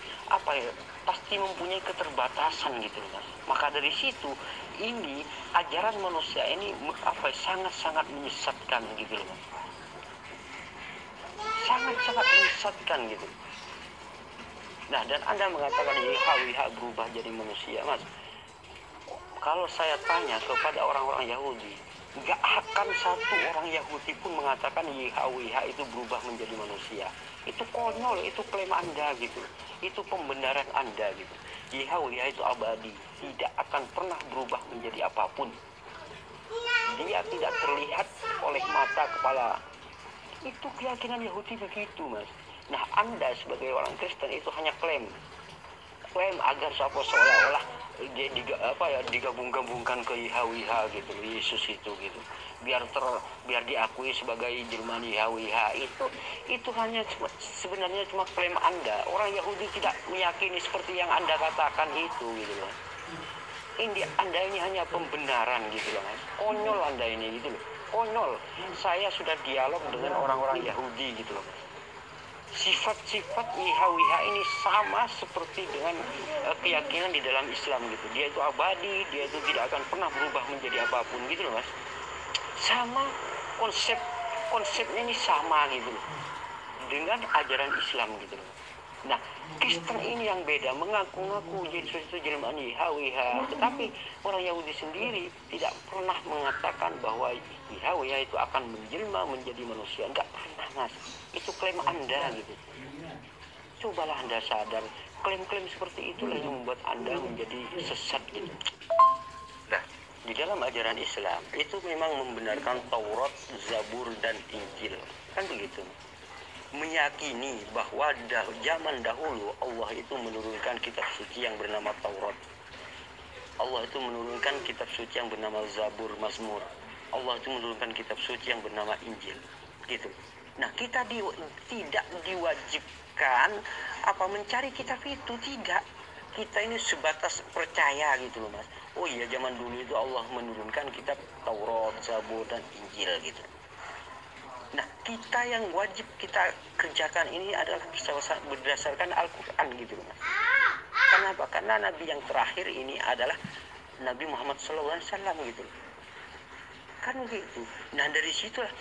pasti mempunyai keterbatasan gitu loh mas. Maka dari situ ini ajaran manusia ini sangat-sangat menyesatkan gitu loh mas. Sangat-sangat menyesatkan gitu. Nah dan Anda mengatakan YHWH berubah jadi manusia mas. Kalau saya tanya kepada orang-orang Yahudi, nggak akan satu orang Yahudi pun mengatakan YHWH itu berubah menjadi manusia. Itu konyol, itu klaim Anda gitu. Itu pembenaran Anda gitu. YHWH itu abadi, tidak akan pernah berubah menjadi apapun. Dia tidak terlihat oleh mata kepala. Itu keyakinan Yahudi begitu mas. Nah Anda sebagai orang Kristen itu hanya klaim agar seolah-olah dia digabung-gabungkan ke YHWH gitu, Yesus itu gitu, biar diakui sebagai jelmaan YHWH. Itu hanya sebenarnya cuma klaim Anda. Orang Yahudi tidak meyakini seperti yang Anda katakan itu gitu loh. Ini Anda ini hanya pembenaran gitu loh mas. Konyol Anda ini gitu loh, konyol. Saya sudah dialog dengan orang-orang Yahudi gitu loh mas. Sifat-sifat YHWH ini sama seperti dengan keyakinan di dalam Islam gitu. Dia itu abadi, dia itu tidak akan pernah berubah menjadi apapun gitu loh mas. Sama konsepnya ini sama gitu loh dengan ajaran Islam gitu loh. Nah Kristen ini yang beda, mengaku-ngaku Yesus itu jelmaan YHWH, tetapi orang Yahudi sendiri tidak pernah mengatakan bahwa YHWH itu akan menjelma menjadi manusia. Enggak pernah mas. Itu klaim Anda gitu. Cobalah Anda sadar, klaim-klaim seperti itulah yang membuat Anda menjadi sesat gitu. Nah, di dalam ajaran Islam itu memang membenarkan Taurat, Zabur dan Injil. Kan begitu. Meyakini bahwa zaman dahulu Allah itu menurunkan kitab suci yang bernama Taurat. Allah itu menurunkan kitab suci yang bernama Zabur, Mazmur. Allah itu menurunkan kitab suci yang bernama Injil. Gitu. Nah kita tidak diwajibkan mencari kitab itu, tidak. Kita ini sebatas percaya gitu loh mas. Oh iya zaman dulu itu Allah menurunkan kitab Taurat, Zabur dan Injil gitu. Nah kita yang wajib kita kerjakan ini adalah berdasarkan Al-Quran gitu loh mas. Kenapa? Karena Nabi yang terakhir ini adalah Nabi Muhammad SAW gitu loh. Kan begitu. Nah dari situlah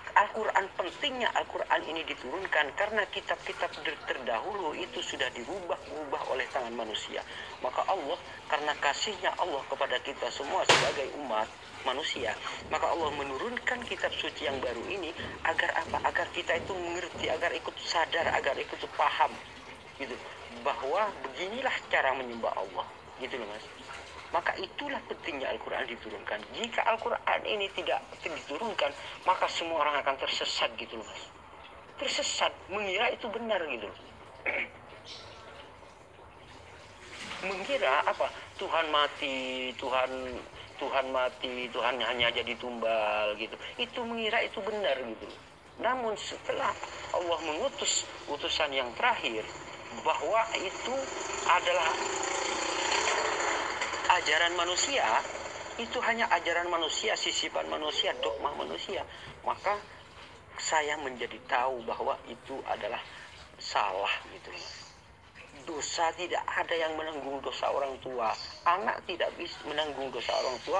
Al-Quran, pentingnya Al-Quran ini diturunkan karena kitab-kitab terdahulu itu sudah dirubah oleh tangan manusia. Maka Allah, karena kasihnya Allah kepada kita semua sebagai umat manusia, maka Allah menurunkan kitab suci yang baru ini agar agar kita itu mengerti, agar ikut sadar, agar ikut paham gitu, bahwa beginilah cara menyembah Allah gitu loh mas. Maka itulah pentingnya Al-Quran diturunkan. Jika Al-Quran ini tidak diturunkan, maka semua orang akan tersesat gitu loh mas. Tersesat, mengira itu benar gitu. Mengira Tuhan mati, Tuhan hanya jadi tumbal gitu. Itu mengira itu benar gitu. Namun setelah Allah mengutus utusan yang terakhir, bahwa itu adalah ajaran manusia, itu hanya ajaran manusia, sisipan manusia, dogma manusia, maka saya menjadi tahu bahwa itu adalah salah gitu. Dosa tidak ada yang menanggung dosa orang tua. Anak tidak bisa menanggung dosa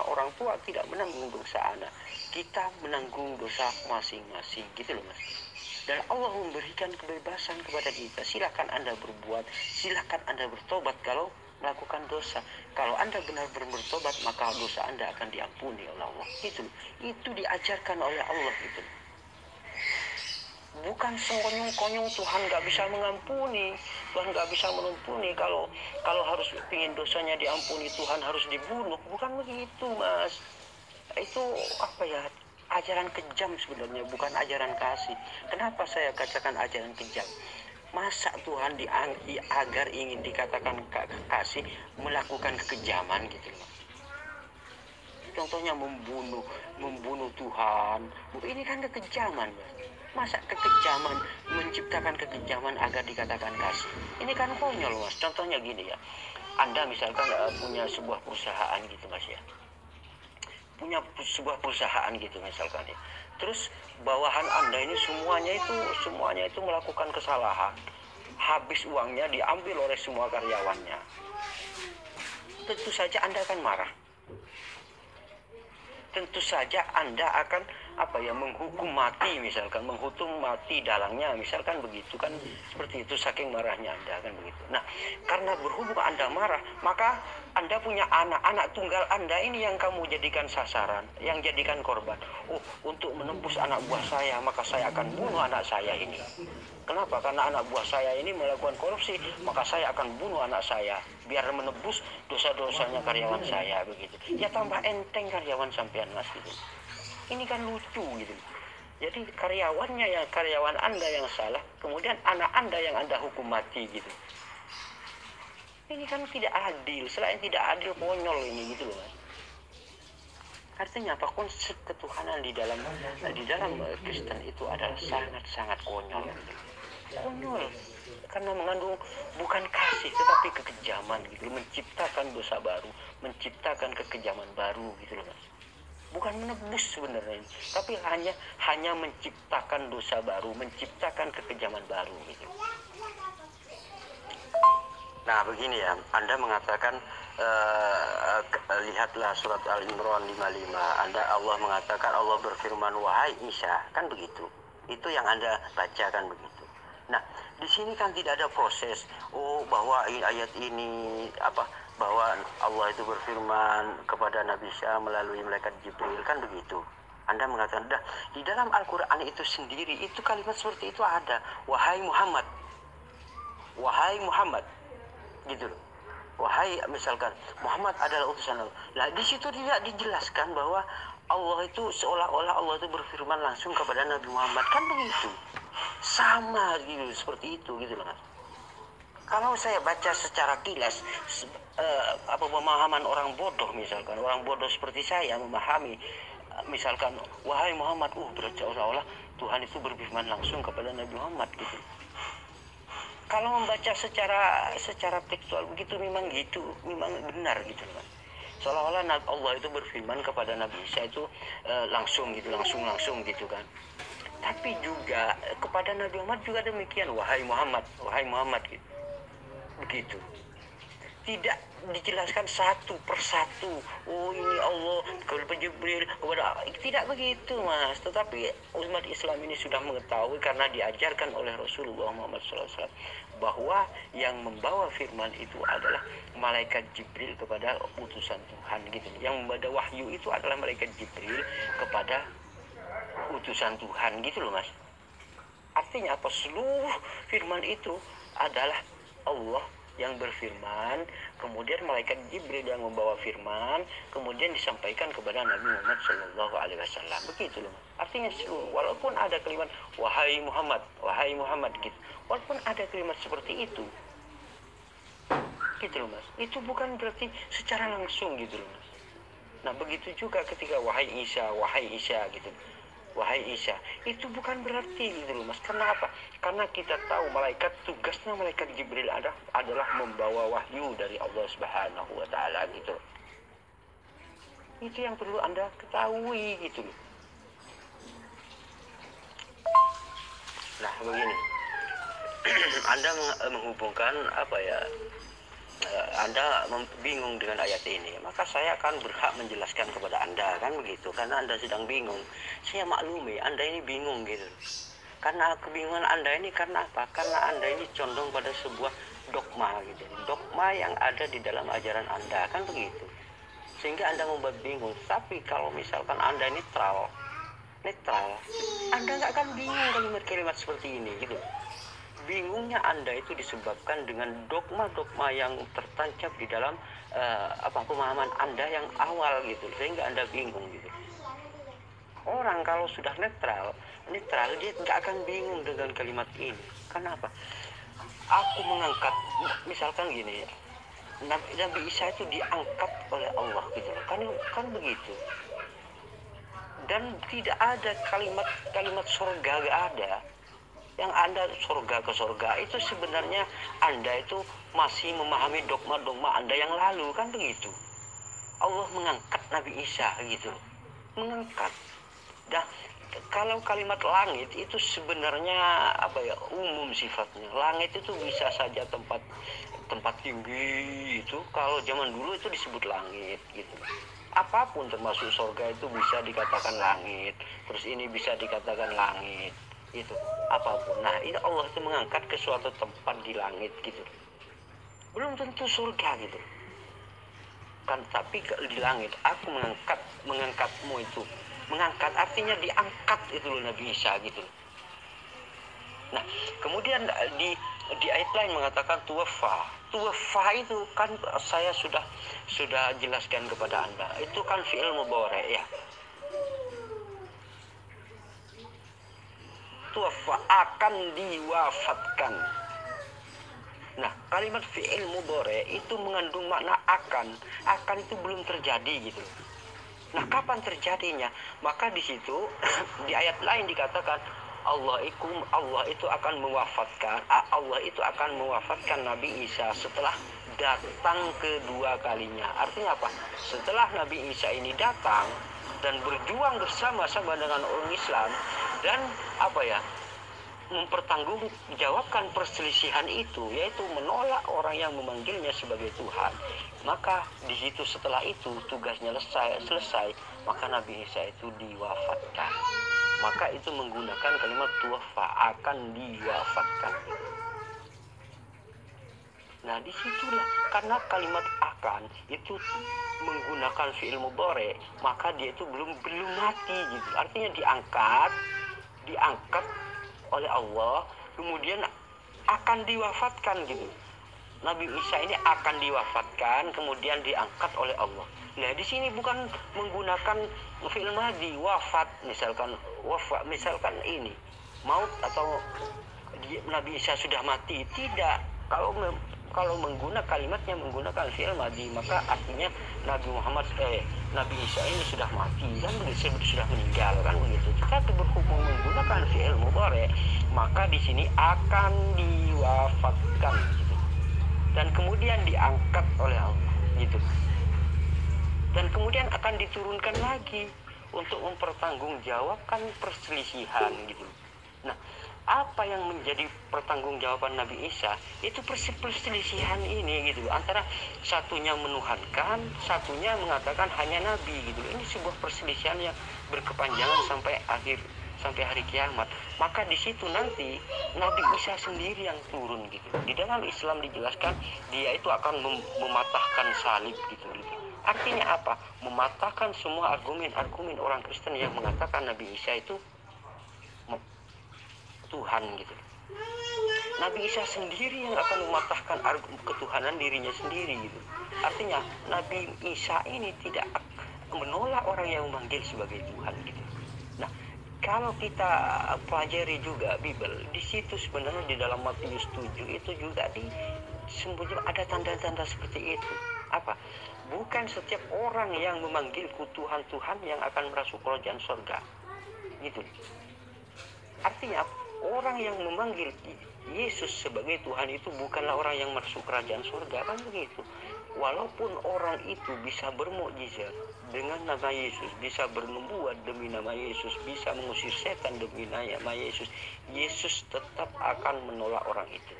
orang tua tidak menanggung dosa anak. Kita menanggung dosa masing-masing gitu loh mas. Dan Allah memberikan kebebasan kepada kita. Silakan Anda berbuat, silakan Anda bertobat kalau melakukan dosa. Kalau Anda benar-benar bertobat, maka dosa Anda akan diampuni oleh Allah. Itu diajarkan oleh Allah gitu. Bukan sekonyong-konyong Tuhan nggak bisa mengampuni. Tuhan nggak bisa mengampuni kalau harus ingin dosanya diampuni Tuhan harus dibunuh. Bukan begitu mas. Itu ajaran kejam sebenarnya, bukan ajaran kasih. Kenapa saya katakan ajaran kejam? Masa Tuhan agar ingin dikatakan kasih melakukan kekejaman gitu loh. contohnya membunuh Tuhan. Ini kan kekejaman, Mas. Masa kekejaman, menciptakan kekejaman agar dikatakan kasih? Ini kan konyol, Mas. Contohnya gini ya, Anda misalkan punya sebuah perusahaan gitu, Mas ya, punya sebuah perusahaan gitu misalkan ya, terus bawahan Anda ini semuanya itu melakukan kesalahan, habis uangnya diambil oleh semua karyawannya. Tentu saja Anda akan marah. Tentu saja Anda akan menghukum mati, misalkan menghukum mati dalangnya, misalkan begitu kan, seperti itu, saking marahnya Anda kan begitu. Nah, karena berhubung Anda marah, maka Anda punya anak tunggal Anda ini yang kamu jadikan sasaran, yang jadikan korban. Oh, untuk menembus anak buah saya, maka saya akan bunuh anak saya ini. Kenapa? Karena anak buah saya ini melakukan korupsi, maka saya akan bunuh anak saya biar menebus dosa-dosanya karyawan saya begitu. Ya tambah enteng karyawan sampean, Mas gitu. Ini kan lucu gitu. Jadi karyawan Anda yang salah, kemudian anak Anda yang Anda hukum mati gitu. Ini kan tidak adil. Selain tidak adil, konyol ini gitu loh, Mas. Artinya apa? Konsep ketuhanan di dalam Kristen itu adalah sangat-sangat konyol. Konyol karena mengandung bukan kasih tetapi kekejaman gitu, menciptakan dosa baru, menciptakan kekejaman baru gitu loh, Mas. Bukan menebus sebenarnya, tapi hanya menciptakan dosa baru, menciptakan kekejaman baru gitu. Nah begini ya, Anda mengatakan lihatlah surat Al-Imran 55. Allah mengatakan, Allah berfirman, wahai Isa, kan begitu. Itu yang Anda bacakan begitu. Nah, di sini kan tidak ada proses bahwa ayat ini bahwa Allah itu berfirman kepada Nabi Isa melalui malaikat Jibril, kan begitu. Anda mengatakan, di dalam Al-Qur'an itu sendiri itu kalimat seperti itu ada, wahai Muhammad gitu loh. Wahai, misalkan Muhammad adalah utusan Allah. Nah, di situ tidak dijelaskan bahwa Allah itu seolah-olah Allah itu berfirman langsung kepada Nabi Muhammad, kan begitu. Sama gitu, seperti itu gitu loh, Mas. Kalau saya baca secara kilas, pemahaman orang bodoh, misalkan orang bodoh seperti saya memahami, misalkan wahai Muhammad, berarti seolah-olah Tuhan itu berfirman langsung kepada Nabi Muhammad gitu. Kalau membaca secara tekstual begitu, memang benar gitu loh, Mas. Seolah-olah Allah itu berfirman kepada Nabi Isa itu langsung gitu kan. Tapi juga kepada Nabi Muhammad juga demikian, wahai Muhammad gitu. Begitu. Tidak dijelaskan satu persatu. Ini Allah kepada Jibril, tidak begitu, Mas. Tetapi umat Islam ini sudah mengetahui karena diajarkan oleh Rasulullah Muhammad SAW bahwa yang membawa firman itu adalah malaikat Jibril kepada utusan Tuhan gitu. Yang membawa wahyu itu adalah malaikat Jibril kepada utusan Tuhan gitu loh, Mas. Artinya apa? Seluruh firman itu adalah Allah yang berfirman, kemudian malaikat Jibril yang membawa firman, kemudian disampaikan kepada Nabi Muhammad SAW. Begitu loh, Mas. Artinya seluruh, walaupun ada kalimat wahai Muhammad gitu, walaupun ada kalimat seperti itu gitu loh, Mas. Itu bukan berarti secara langsung gitu loh, Mas. Nah begitu juga ketika wahai Isa gitu, wahai Isa, itu bukan berarti gitu loh, Mas. Kenapa? Karena kita tahu tugasnya malaikat Jibril adalah membawa wahyu dari Allah Subhanahu wa Ta'ala gitu loh. Itu yang perlu Anda ketahui gitu loh. Nah begini, Anda menghubungkan Anda bingung dengan ayat ini, maka saya akan berhak menjelaskan kepada Anda, kan begitu, karena Anda sedang bingung. Saya maklumi Anda ini bingung gitu. Karena kebingungan Anda ini karena apa? Karena Anda ini condong pada sebuah dogma gitu, dogma yang ada di dalam ajaran Anda, kan begitu, sehingga Anda membuat bingung. Tapi kalau misalkan Anda netral, Anda nggak akan bingung kalimat-kalimat seperti ini gitu. Bingungnya Anda itu disebabkan dengan dogma-dogma yang tertancap di dalam pemahaman Anda yang awal gitu, sehingga Anda bingung gitu. Orang kalau sudah netral dia nggak akan bingung dengan kalimat ini. Kenapa? Aku mengangkat, misalkan gini ya, Nabi Isa itu diangkat oleh Allah gitu loh. Kan begitu. Dan tidak ada kalimat surga, gak ada. Yang Anda surga ke surga itu sebenarnya Anda itu masih memahami dogma-dogma Anda yang lalu, kan begitu. Allah mengangkat Nabi Isa gitu, mengangkat. Dah, kalau kalimat langit itu sebenarnya umum sifatnya. Langit itu bisa saja tempat tinggi itu. Kalau zaman dulu itu disebut langit gitu. Apapun termasuk surga itu bisa dikatakan langit. Terus ini bisa dikatakan langit. Itu apapun. Nah, ini Allah itu mengangkat ke suatu tempat di langit gitu. Belum tentu surga gitu. Kan tapi di langit aku mengangkatmu itu. Mengangkat artinya diangkat itu loh Nabi Isa gitu. Nah, kemudian di ayat lain mengatakan tuwafa. Tuwafa itu kan saya sudah jelaskan kepada Anda. Itu kan fi'il mudhari ya. Tuwafa akan diwafatkan. Nah, kalimat fi'il mudhari itu mengandung makna akan. Akan itu belum terjadi gitu. Nah, kapan terjadinya? Maka di situ di ayat lain dikatakan Allah itu akan mewafatkan Nabi Isa setelah datang kedua kalinya. Artinya apa? Setelah Nabi Isa ini datang dan berjuang bersama-sama dengan orang Islam dan mempertanggungjawabkan perselisihan itu, yaitu menolak orang yang memanggilnya sebagai Tuhan. Maka di situ setelah itu tugasnya selesai, maka Nabi Isa itu diwafatkan. Maka itu menggunakan kalimat tuwafa, akan diwafatkan. Nah, disitulah karena kalimat akan itu menggunakan fi'il mudhari, maka dia itu belum mati gitu. Artinya diangkat oleh Allah, kemudian akan diwafatkan gitu. Nabi Isa ini akan diwafatkan, kemudian diangkat oleh Allah. Nah, di sini bukan menggunakan fi'il madhi, wafat, misalkan ini maut atau Nabi Isa sudah mati. Tidak. Kalau kalimatnya menggunakan fi'il madhi, maka artinya Nabi Isa ini sudah mati, kan begitu, sudah meninggal, kan begitu. Jika berhubung menggunakan fi'il mudhari, maka di sini akan diwafatkan gitu. Dan kemudian diangkat oleh Allah gitu. Dan kemudian akan diturunkan lagi untuk mempertanggungjawabkan perselisihan gitu. Nah, apa yang menjadi pertanggungjawaban Nabi Isa itu perselisihan ini gitu, antara satunya menuhankan, satunya mengatakan hanya nabi gitu. Ini sebuah perselisihan yang berkepanjangan sampai hari kiamat. Maka di situ nanti Nabi Isa sendiri yang turun gitu. Di dalam Islam dijelaskan dia itu akan mematahkan salib gitu. Artinya apa? Mematahkan semua argumen orang Kristen yang mengatakan Nabi Isa itu Tuhan gitu. Nabi Isa sendiri yang akan mematahkan ketuhanan dirinya sendiri gitu. Artinya Nabi Isa ini tidak menolak orang yang memanggil sebagai Tuhan gitu. Nah, kalau kita pelajari juga Bible, di situ sebenarnya di dalam Matius 7 itu juga disebutnya ada tanda-tanda seperti itu. Apa? Bukan setiap orang yang memanggilku Tuhan yang akan masuk kerajaan surga. Gitu. Artinya orang yang memanggil Yesus sebagai Tuhan itu bukanlah orang yang masuk kerajaan surga, kan begitu. Walaupun orang itu bisa bermukjizat dengan nama Yesus, bisa bernubuat demi nama Yesus, bisa mengusir setan demi nama Yesus, Yesus tetap akan menolak orang itu.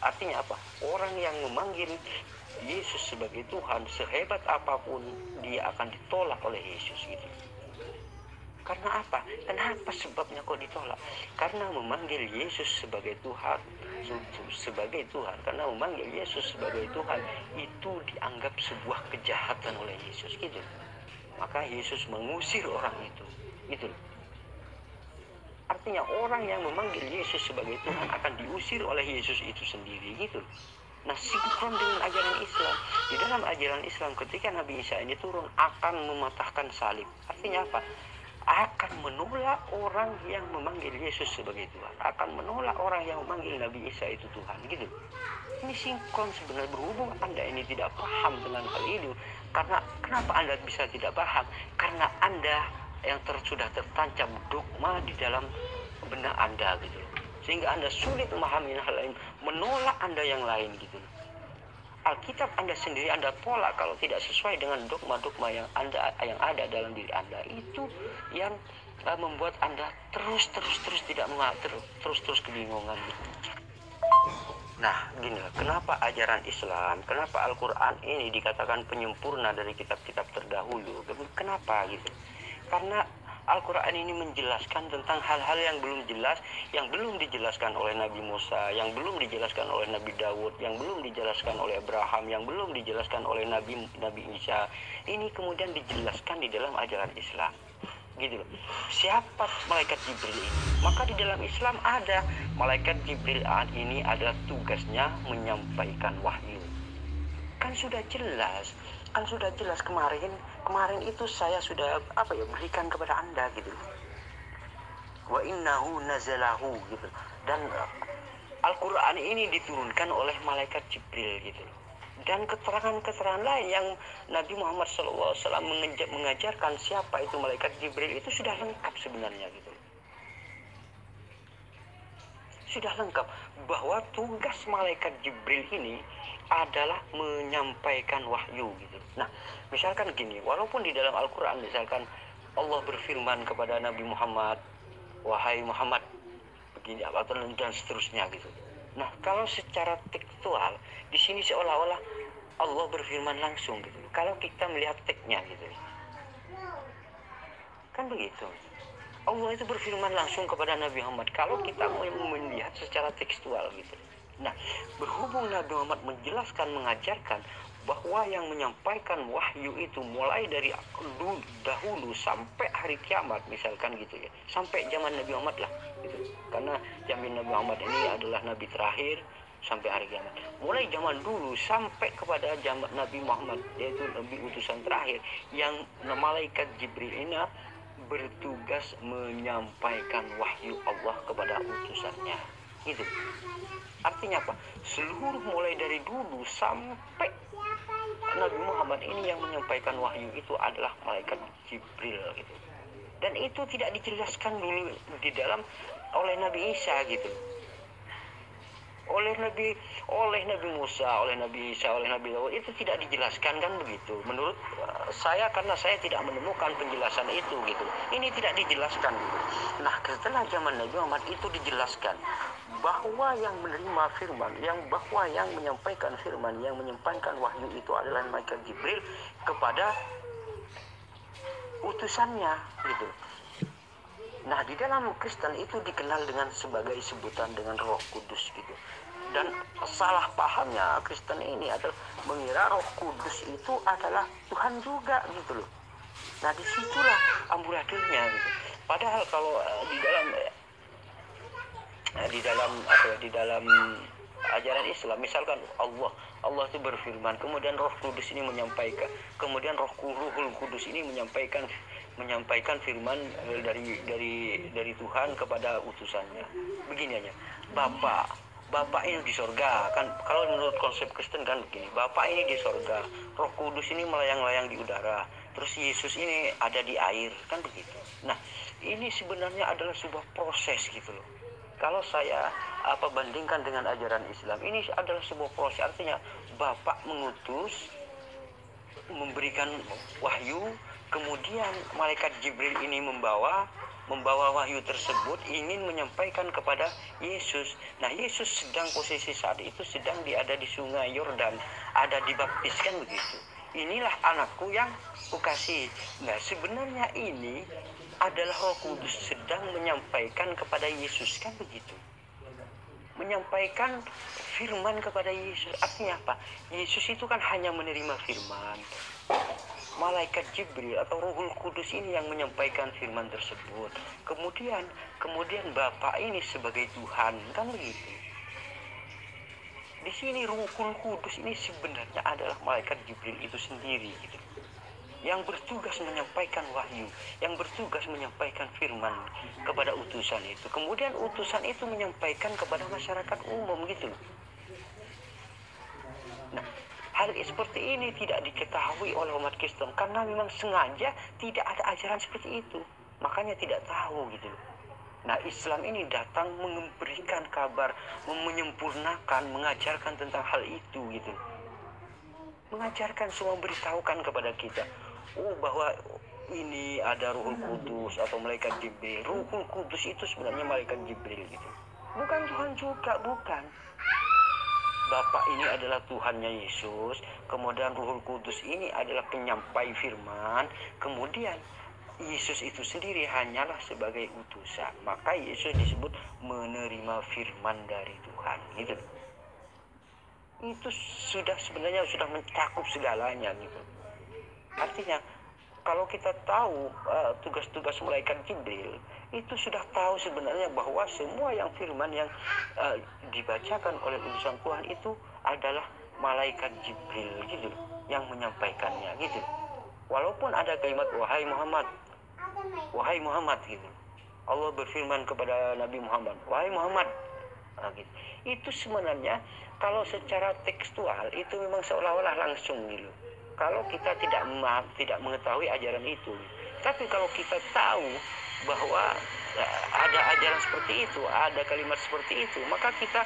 Artinya apa? Orang yang memanggil Yesus sebagai Tuhan, sehebat apapun dia akan ditolak oleh Yesus gitu. Karena apa? Kenapa sebabnya kok ditolak? Karena memanggil Yesus sebagai Tuhan, karena memanggil Yesus sebagai Tuhan itu dianggap sebuah kejahatan oleh Yesus gitu. Maka Yesus mengusir orang itu, gitu. Artinya orang yang memanggil Yesus sebagai Tuhan akan diusir oleh Yesus itu sendiri gitu. Nah, sinkron dengan ajaran Islam. Di dalam ajaran Islam ketika Nabi Isa ini turun akan mematahkan salib. Artinya apa? akan menolak orang yang memanggil Yesus sebagai Tuhan, akan menolak orang yang memanggil Nabi Isa itu Tuhan, gitu. Ini sinkron sebenarnya. Berhubung Anda ini tidak paham dengan hal itu, karena kenapa Anda bisa tidak paham? Karena Anda yang sudah tertancap dogma di dalam benak Anda, gitu. Sehingga Anda sulit memahami hal lain, menolak Anda yang lain, gitu. Alkitab Anda sendiri Anda tolak kalau tidak sesuai dengan dogma-dogma yang ada dalam diri Anda. Itu yang membuat Anda terus tidak terus kebingungan. Nah, gini, kenapa ajaran Islam, kenapa Al-Quran ini dikatakan penyempurna dari kitab-kitab terdahulu? Kenapa gitu? Karena Al-Quran ini menjelaskan tentang hal-hal yang belum jelas, yang belum dijelaskan oleh Nabi Musa, yang belum dijelaskan oleh Nabi Daud, yang belum dijelaskan oleh Abraham, yang belum dijelaskan oleh Nabi Isa. Ini kemudian dijelaskan di dalam ajaran Islam. Gitu loh. Siapa malaikat Jibril ini? Maka di dalam Islam ada malaikat Jibril ini ada tugasnya menyampaikan wahyu. Kan sudah jelas kemarin itu saya sudah berikan kepada Anda, gitu. Wa innahu nazalahu, gitu. Dan Al-Quran ini diturunkan oleh malaikat Jibril, gitu. Dan keterangan lain yang Nabi Muhammad SAW mengajarkan siapa itu malaikat Jibril itu sudah lengkap sebenarnya, gitu. Sudah lengkap bahwa tugas malaikat Jibril ini adalah menyampaikan wahyu, gitu. Nah, misalkan gini, walaupun di dalam Al-Quran misalkan Allah berfirman kepada Nabi Muhammad, wahai Muhammad, begini dan seterusnya, gitu. Nah, kalau secara tekstual di sini seolah-olah Allah berfirman langsung, gitu. Kalau kita melihat teksnya, gitu, kan begitu. Allah itu berfirman langsung kepada Nabi Muhammad kalau kita mau melihat secara tekstual, gitu. Nah, berhubung Nabi Muhammad menjelaskan, mengajarkan bahwa yang menyampaikan wahyu itu mulai dari dahulu sampai hari kiamat, misalkan gitu ya, sampai zaman Nabi Muhammad lah, gitu. Karena zaman Nabi Muhammad ini adalah Nabi terakhir sampai hari kiamat. Mulai zaman dulu sampai kepada zaman Nabi Muhammad, yaitu Nabi utusan terakhir, yang malaikat Jibril ini bertugas menyampaikan wahyu Allah kepada utusannya, gitu. Artinya apa? Seluruh mulai dari dulu sampai Nabi Muhammad ini yang menyampaikan wahyu itu adalah malaikat Jibril, gitu. Dan itu tidak dijelaskan dulu di dalam oleh Nabi Isa, gitu. Oleh Nabi Musa, oleh Nabi Isa, oleh Nabi Daud itu tidak dijelaskan, kan begitu. Menurut saya, karena saya tidak menemukan penjelasan itu, gitu. Ini tidak dijelaskan, gitu. Nah, setelah zaman Nabi Muhammad itu dijelaskan bahwa yang menerima firman, bahwa yang menyampaikan firman, yang menyampaikan wahyu itu adalah malaikat Jibril kepada utusannya, gitu. Nah, di dalam Kristen itu dikenal dengan sebagai sebutan dengan Roh Kudus, gitu. Dan salah pahamnya Kristen ini adalah mengira Roh Kudus itu adalah Tuhan juga, gitu loh. Nah, disitulah amburadulnya, gitu. Padahal kalau di dalam ajaran Islam, misalkan Allah itu berfirman, kemudian Roh Kudus ini menyampaikan, kemudian Ruhul Kudus ini menyampaikan firman dari Tuhan kepada utusannya. Begini aja, Bapak ini di sorga, kan kalau menurut konsep Kristen kan begini, Bapak ini di sorga, Roh Kudus ini melayang-layang di udara, terus Yesus ini ada di air, kan begitu. Nah, ini sebenarnya adalah sebuah proses, gitu loh. Kalau saya bandingkan dengan ajaran Islam, ini adalah sebuah proses. Artinya Bapak mengutus, memberikan wahyu, kemudian malaikat Jibril ini membawa wahyu tersebut, ingin menyampaikan kepada Yesus. Nah, Yesus sedang posisi saat itu sedang ada di sungai Yordan, ada dibaptiskan, begitu. Inilah anakku yang kukasihi. Nah, sebenarnya ini adalah Roh Kudus sedang menyampaikan kepada Yesus, kan begitu. Menyampaikan firman kepada Yesus. Artinya apa? Yesus itu kan hanya menerima firman. Malaikat Jibril atau Ruhul Kudus ini yang menyampaikan firman tersebut. Kemudian Bapa ini sebagai Tuhan, kan begitu. Di sini Ruhul Kudus ini sebenarnya adalah malaikat Jibril itu sendiri, gitu. yang bertugas menyampaikan wahyu, yang bertugas menyampaikan firman kepada utusan itu. Kemudian utusan itu menyampaikan kepada masyarakat umum gitu. Nah, hal seperti ini tidak diketahui oleh umat Kristen karena memang sengaja tidak ada ajaran seperti itu. Makanya tidak tahu gitu. Nah, Islam ini datang memberikan kabar, menyempurnakan, mengajarkan tentang hal itu gitu. Mengajarkan semua, beritahukan kepada kita. Bahwa ini ada Ruhul Kudus atau malaikat Jibril. Ruhul Kudus itu sebenarnya malaikat Jibril gitu. Bukan Tuhan juga, bukan. Bapak ini adalah Tuhannya Yesus. Kemudian Ruhul Kudus ini adalah penyampai firman. Kemudian Yesus itu sendiri hanyalah sebagai utusan. Maka Yesus disebut menerima firman dari Tuhan gitu. Itu sebenarnya sudah mencakup segalanya gitu. Artinya kalau kita tahu tugas-tugas malaikat Jibril, itu sudah tahu sebenarnya bahwa semua yang firman yang dibacakan oleh utusan Tuhan itu adalah malaikat Jibril gitu, yang menyampaikannya gitu. Walaupun ada kalimat wahai Muhammad gitu. Allah berfirman kepada Nabi Muhammad, wahai Muhammad. Gitu. Itu sebenarnya kalau secara tekstual itu memang seolah-olah langsung gitu. Kalau kita tidak mengetahui ajaran itu, tapi kalau kita tahu bahwa ada ajaran seperti itu, ada kalimat seperti itu, maka kita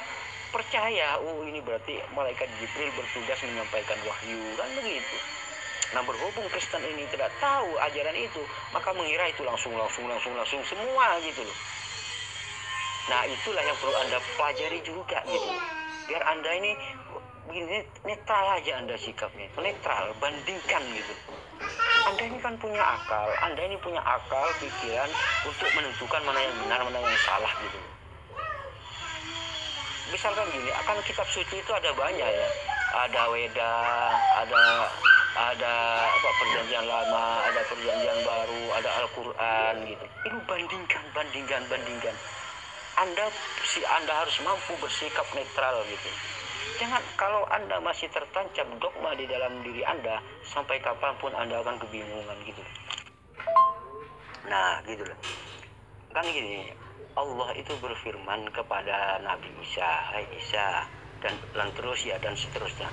percaya, ini berarti malaikat Jibril bertugas menyampaikan wahyu, kan begitu. Nah, berhubung Kristen ini tidak tahu ajaran itu, maka mengira itu langsung semua gitu loh. Nah, itulah yang perlu Anda pelajari juga gitu. Biar Anda ini begini, netral aja Anda sikapnya, netral, bandingkan gitu. Anda ini kan punya akal, Anda ini punya akal, pikiran untuk menentukan mana yang benar, mana yang salah gitu. Misalkan gini, akan kitab suci itu ada banyak ya, ada Weda, ada perjanjian lama, ada perjanjian baru, ada Al-Quran gitu. Itu bandingkan. Anda harus mampu bersikap netral gitu. Jangan, kalau Anda masih tertancap dogma di dalam diri Anda, sampai kapanpun Anda akan kebingungan gitu. Nah, gitu loh. Kan gini, Allah itu berfirman kepada Nabi Isa, hai Isa, dan terus ya, dan seterusnya.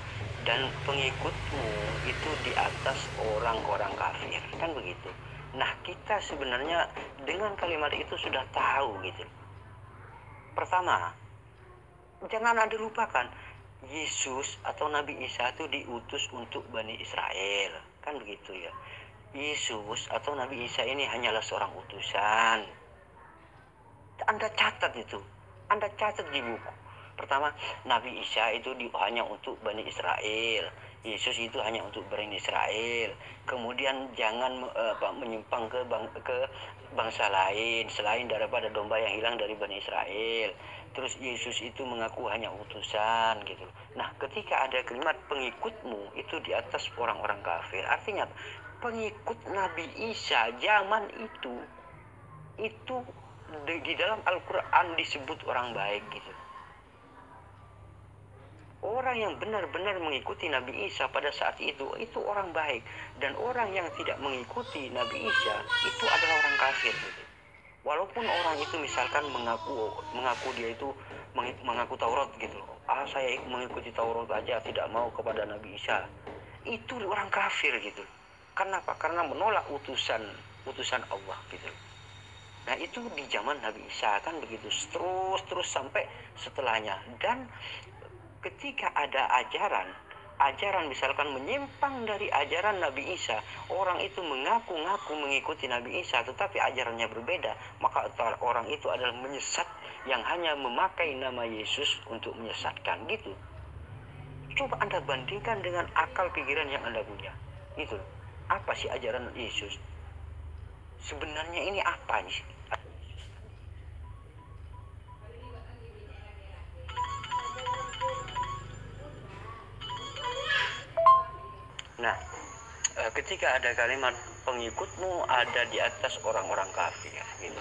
Dan pengikutmu itu di atas orang-orang kafir, kan begitu. Nah, kita sebenarnya dengan kalimat itu sudah tahu gitu. Pertama, jangan Anda lupakan, Yesus atau Nabi Isa itu diutus untuk Bani Israel, kan begitu ya. Yesus atau Nabi Isa ini hanyalah seorang utusan. Anda catat itu, Anda catat di buku. Pertama, Nabi Isa itu hanya untuk Bani Israel, Yesus itu hanya untuk Bani Israel. Kemudian jangan menyimpang ke bangsa lain selain daripada domba yang hilang dari Bani Israel. Terus Yesus itu mengaku hanya utusan gitu. Nah, ketika ada kalimat pengikutmu itu di atas orang-orang kafir, artinya pengikut Nabi Isa zaman itu di dalam Al-Quran disebut orang baik gitu. Orang yang benar-benar mengikuti Nabi Isa pada saat itu orang baik. Dan orang yang tidak mengikuti Nabi Isa itu adalah orang kafir gitu. Walaupun orang itu misalkan mengaku dia itu mengaku Taurat gitu. Saya mengikuti Taurat aja, tidak mau kepada Nabi Isa. Itu orang kafir gitu. Kenapa? Karena menolak utusan Allah gitu. Nah, itu di zaman Nabi Isa kan begitu, terus sampai setelahnya. Dan ketika ada ajaran misalkan menyimpang dari ajaran Nabi Isa, orang itu mengaku-ngaku mengikuti Nabi Isa tetapi ajarannya berbeda, maka orang itu adalah menyesat yang hanya memakai nama Yesus untuk menyesatkan gitu. Coba Anda bandingkan dengan akal pikiran yang Anda punya gitu. Apa sih ajaran Yesus sebenarnya, ini apa sih? Nah, ketika ada kalimat pengikutmu ada di atas orang-orang kafir gitu.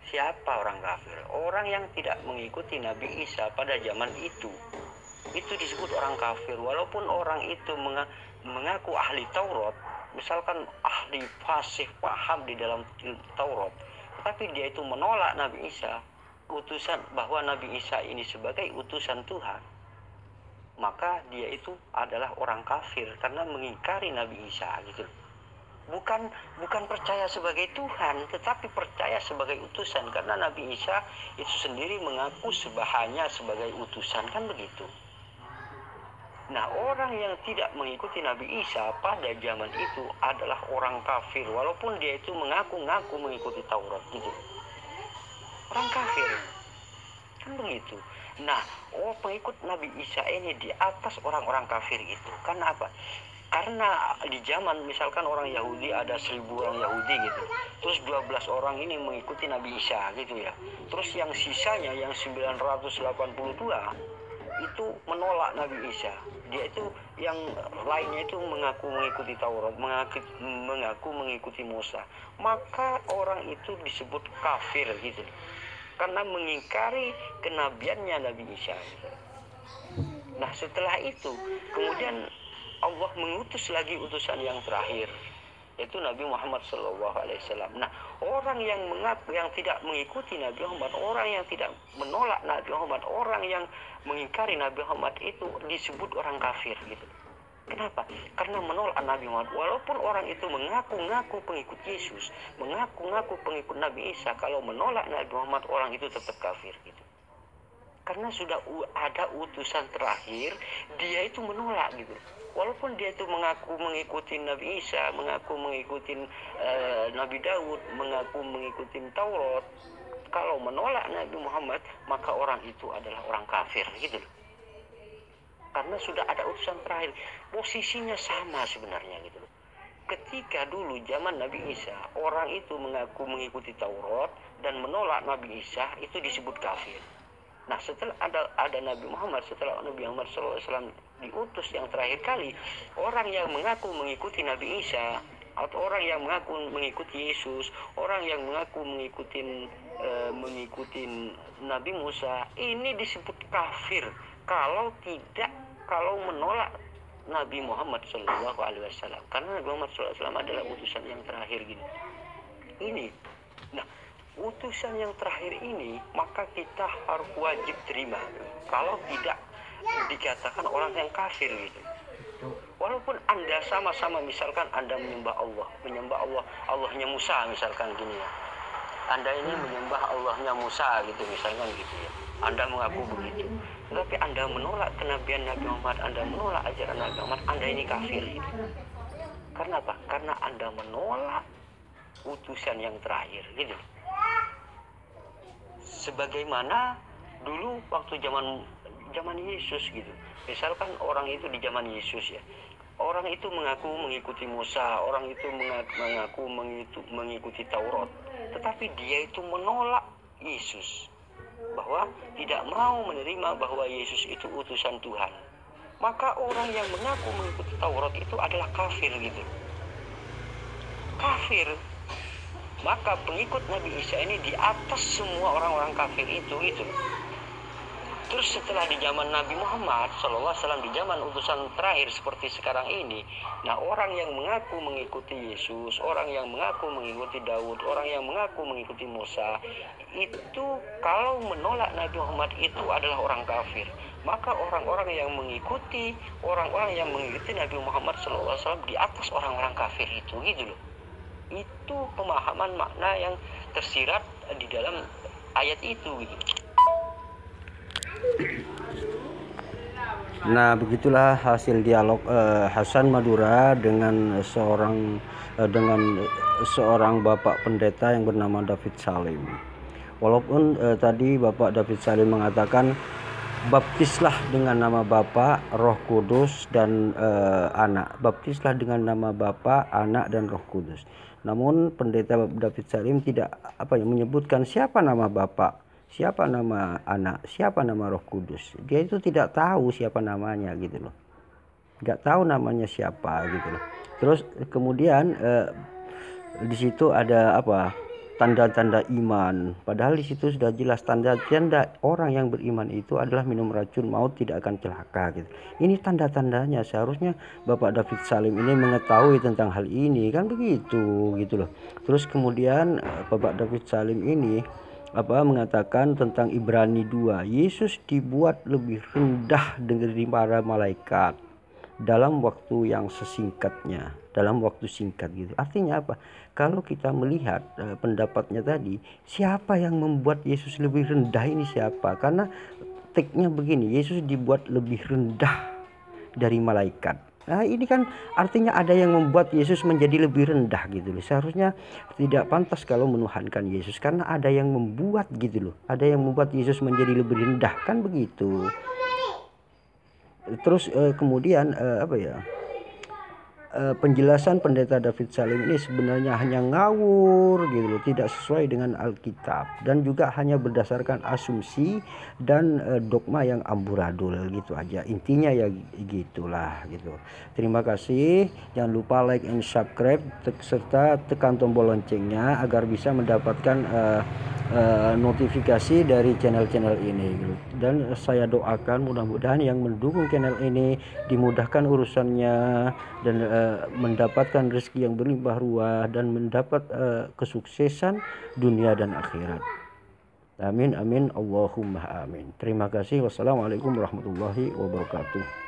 Siapa orang kafir? Orang yang tidak mengikuti Nabi Isa pada zaman itu disebut orang kafir. Walaupun orang itu mengaku ahli Taurat, misalkan ahli fasih paham di dalam Taurat, tetapi dia itu menolak Nabi Isa, utusan, bahwa Nabi Isa ini sebagai utusan Tuhan, maka dia itu adalah orang kafir karena mengingkari Nabi Isa gitu. Bukan percaya sebagai Tuhan, tetapi percaya sebagai utusan, karena Nabi Isa itu sendiri mengaku hanya sebagai utusan, kan begitu. Nah, orang yang tidak mengikuti Nabi Isa pada zaman itu adalah orang kafir, walaupun dia itu mengaku-ngaku mengikuti Taurat gitu. Orang kafir, kan begitu. Nah, pengikut Nabi Isa ini di atas orang-orang kafir itu. Karena apa? Karena di zaman misalkan orang Yahudi ada 1000 orang Yahudi gitu, terus 12 orang ini mengikuti Nabi Isa gitu ya, terus yang sisanya yang 982 itu menolak Nabi Isa. Dia itu yang lainnya itu mengaku mengikuti Taurat, mengaku mengikuti Musa, maka orang itu disebut kafir gitu, karena mengingkari kenabiannya Nabi Isa gitu. Nah, setelah itu kemudian Allah mengutus lagi utusan yang terakhir, yaitu Nabi Muhammad SAW. Nah, orang yang mengaku, yang tidak mengikuti Nabi Muhammad, orang yang tidak menolak Nabi Muhammad, orang yang mengingkari Nabi Muhammad itu disebut orang kafir gitu. Kenapa? Karena menolak Nabi Muhammad. Walaupun orang itu mengaku-ngaku pengikut Yesus, mengaku-ngaku pengikut Nabi Isa, kalau menolak Nabi Muhammad, orang itu tetap kafir gitu. Karena sudah ada utusan terakhir, dia itu menolak gitu. Walaupun dia itu mengaku mengikuti Nabi Isa, mengaku mengikuti Nabi Daud, mengaku mengikuti Taurat, kalau menolak Nabi Muhammad, maka orang itu adalah orang kafir gitu. Karena sudah ada utusan terakhir, posisinya sama sebenarnya gitu. Ketika dulu zaman Nabi Isa, orang itu mengaku mengikuti Taurat dan menolak Nabi Isa, itu disebut kafir. Nah, setelah ada Nabi Muhammad, setelah Nabi Muhammad SAW diutus yang terakhir kali, orang yang mengaku mengikuti Nabi Isa, atau orang yang mengaku mengikuti Yesus, orang yang mengaku mengikuti Nabi Musa, ini disebut kafir kalau menolak Nabi Muhammad SAW, karena Nabi Muhammad SAW adalah utusan yang terakhir gitu. Ini, nah, utusan yang terakhir ini maka kita harus wajib terima, kalau tidak dikatakan orang yang kafir gitu. Walaupun Anda sama-sama, misalkan Anda menyembah Allah, Allahnya Musa misalkan gini ya, Anda ini menyembah Allahnya Musa gitu misalkan gitu ya, Anda mengaku begitu, tapi Anda menolak kenabian Nabi Muhammad, Anda menolak ajaran Nabi Muhammad, Anda ini kafir gitu. Karena apa? Karena Anda menolak utusan yang terakhir gitu. Sebagaimana dulu waktu zaman Yesus gitu. Misalkan orang itu di zaman Yesus ya, orang itu mengaku mengikuti Musa, orang itu mengaku mengikuti Taurat, tetapi dia itu menolak Yesus, bahwa tidak mau menerima bahwa Yesus itu utusan Tuhan. Maka orang yang mengaku mengikuti Taurat itu adalah kafir gitu. Kafir. Maka pengikut Nabi Isa ini di atas semua orang-orang kafir itu gitu. Terus setelah di zaman Nabi Muhammad SAW, di zaman utusan terakhir seperti sekarang ini, nah orang yang mengaku mengikuti Yesus, orang yang mengaku mengikuti Daud, orang yang mengaku mengikuti Musa, itu kalau menolak Nabi Muhammad itu adalah orang kafir. Maka orang-orang yang mengikuti Nabi Muhammad SAW di atas orang-orang kafir itu gitu loh. Itu pemahaman makna yang tersirat di dalam ayat itu gitu. Nah, begitulah hasil dialog Hasan Madura dengan seorang bapak pendeta yang bernama David Salim. Walaupun tadi Bapak David Salim mengatakan baptislah dengan nama Bapa, Roh Kudus dan Anak. Baptislah dengan nama Bapa, Anak dan Roh Kudus. Namun pendeta David Salim tidak menyebutkan siapa nama Bapa, siapa nama Anak, siapa nama Roh Kudus. Dia itu tidak tahu siapa namanya gitu loh. Nggak tahu namanya siapa gitu loh. Terus kemudian di situ ada tanda-tanda iman. Padahal di situ sudah jelas tanda-tanda orang yang beriman itu adalah minum racun maut tidak akan celaka gitu. Ini tanda-tandanya, seharusnya Bapak David Salim ini mengetahui tentang hal ini, kan begitu gitu loh. Terus kemudian Bapak David Salim ini mengatakan tentang Ibrani 2, Yesus dibuat lebih rendah dari para malaikat dalam waktu yang sesingkatnya, dalam waktu singkat gitu. Artinya apa? Kalau kita melihat pendapatnya tadi, siapa yang membuat Yesus lebih rendah ini siapa? Karena teksnya begini, Yesus dibuat lebih rendah dari malaikat. Nah ini kan artinya ada yang membuat Yesus menjadi lebih rendah gitu loh. Seharusnya tidak pantas kalau menuhankan Yesus, karena ada yang membuat gitu loh. Ada yang membuat Yesus menjadi lebih rendah, kan begitu. Terus kemudian penjelasan pendeta David Salim ini sebenarnya hanya ngawur gitu loh, tidak sesuai dengan Alkitab dan juga hanya berdasarkan asumsi dan dogma yang amburadul gitu aja. Intinya ya gitulah gitu. Terima kasih, jangan lupa like and subscribe serta tekan tombol loncengnya agar bisa mendapatkan notifikasi dari channel-channel ini gitu. Dan saya doakan mudah-mudahan yang mendukung channel ini dimudahkan urusannya dan mendapatkan rezeki yang berlimpah ruah dan mendapat kesuksesan dunia dan akhirat. Amin amin Allahumma amin. Terima kasih. Wassalamualaikum warahmatullahi wabarakatuh.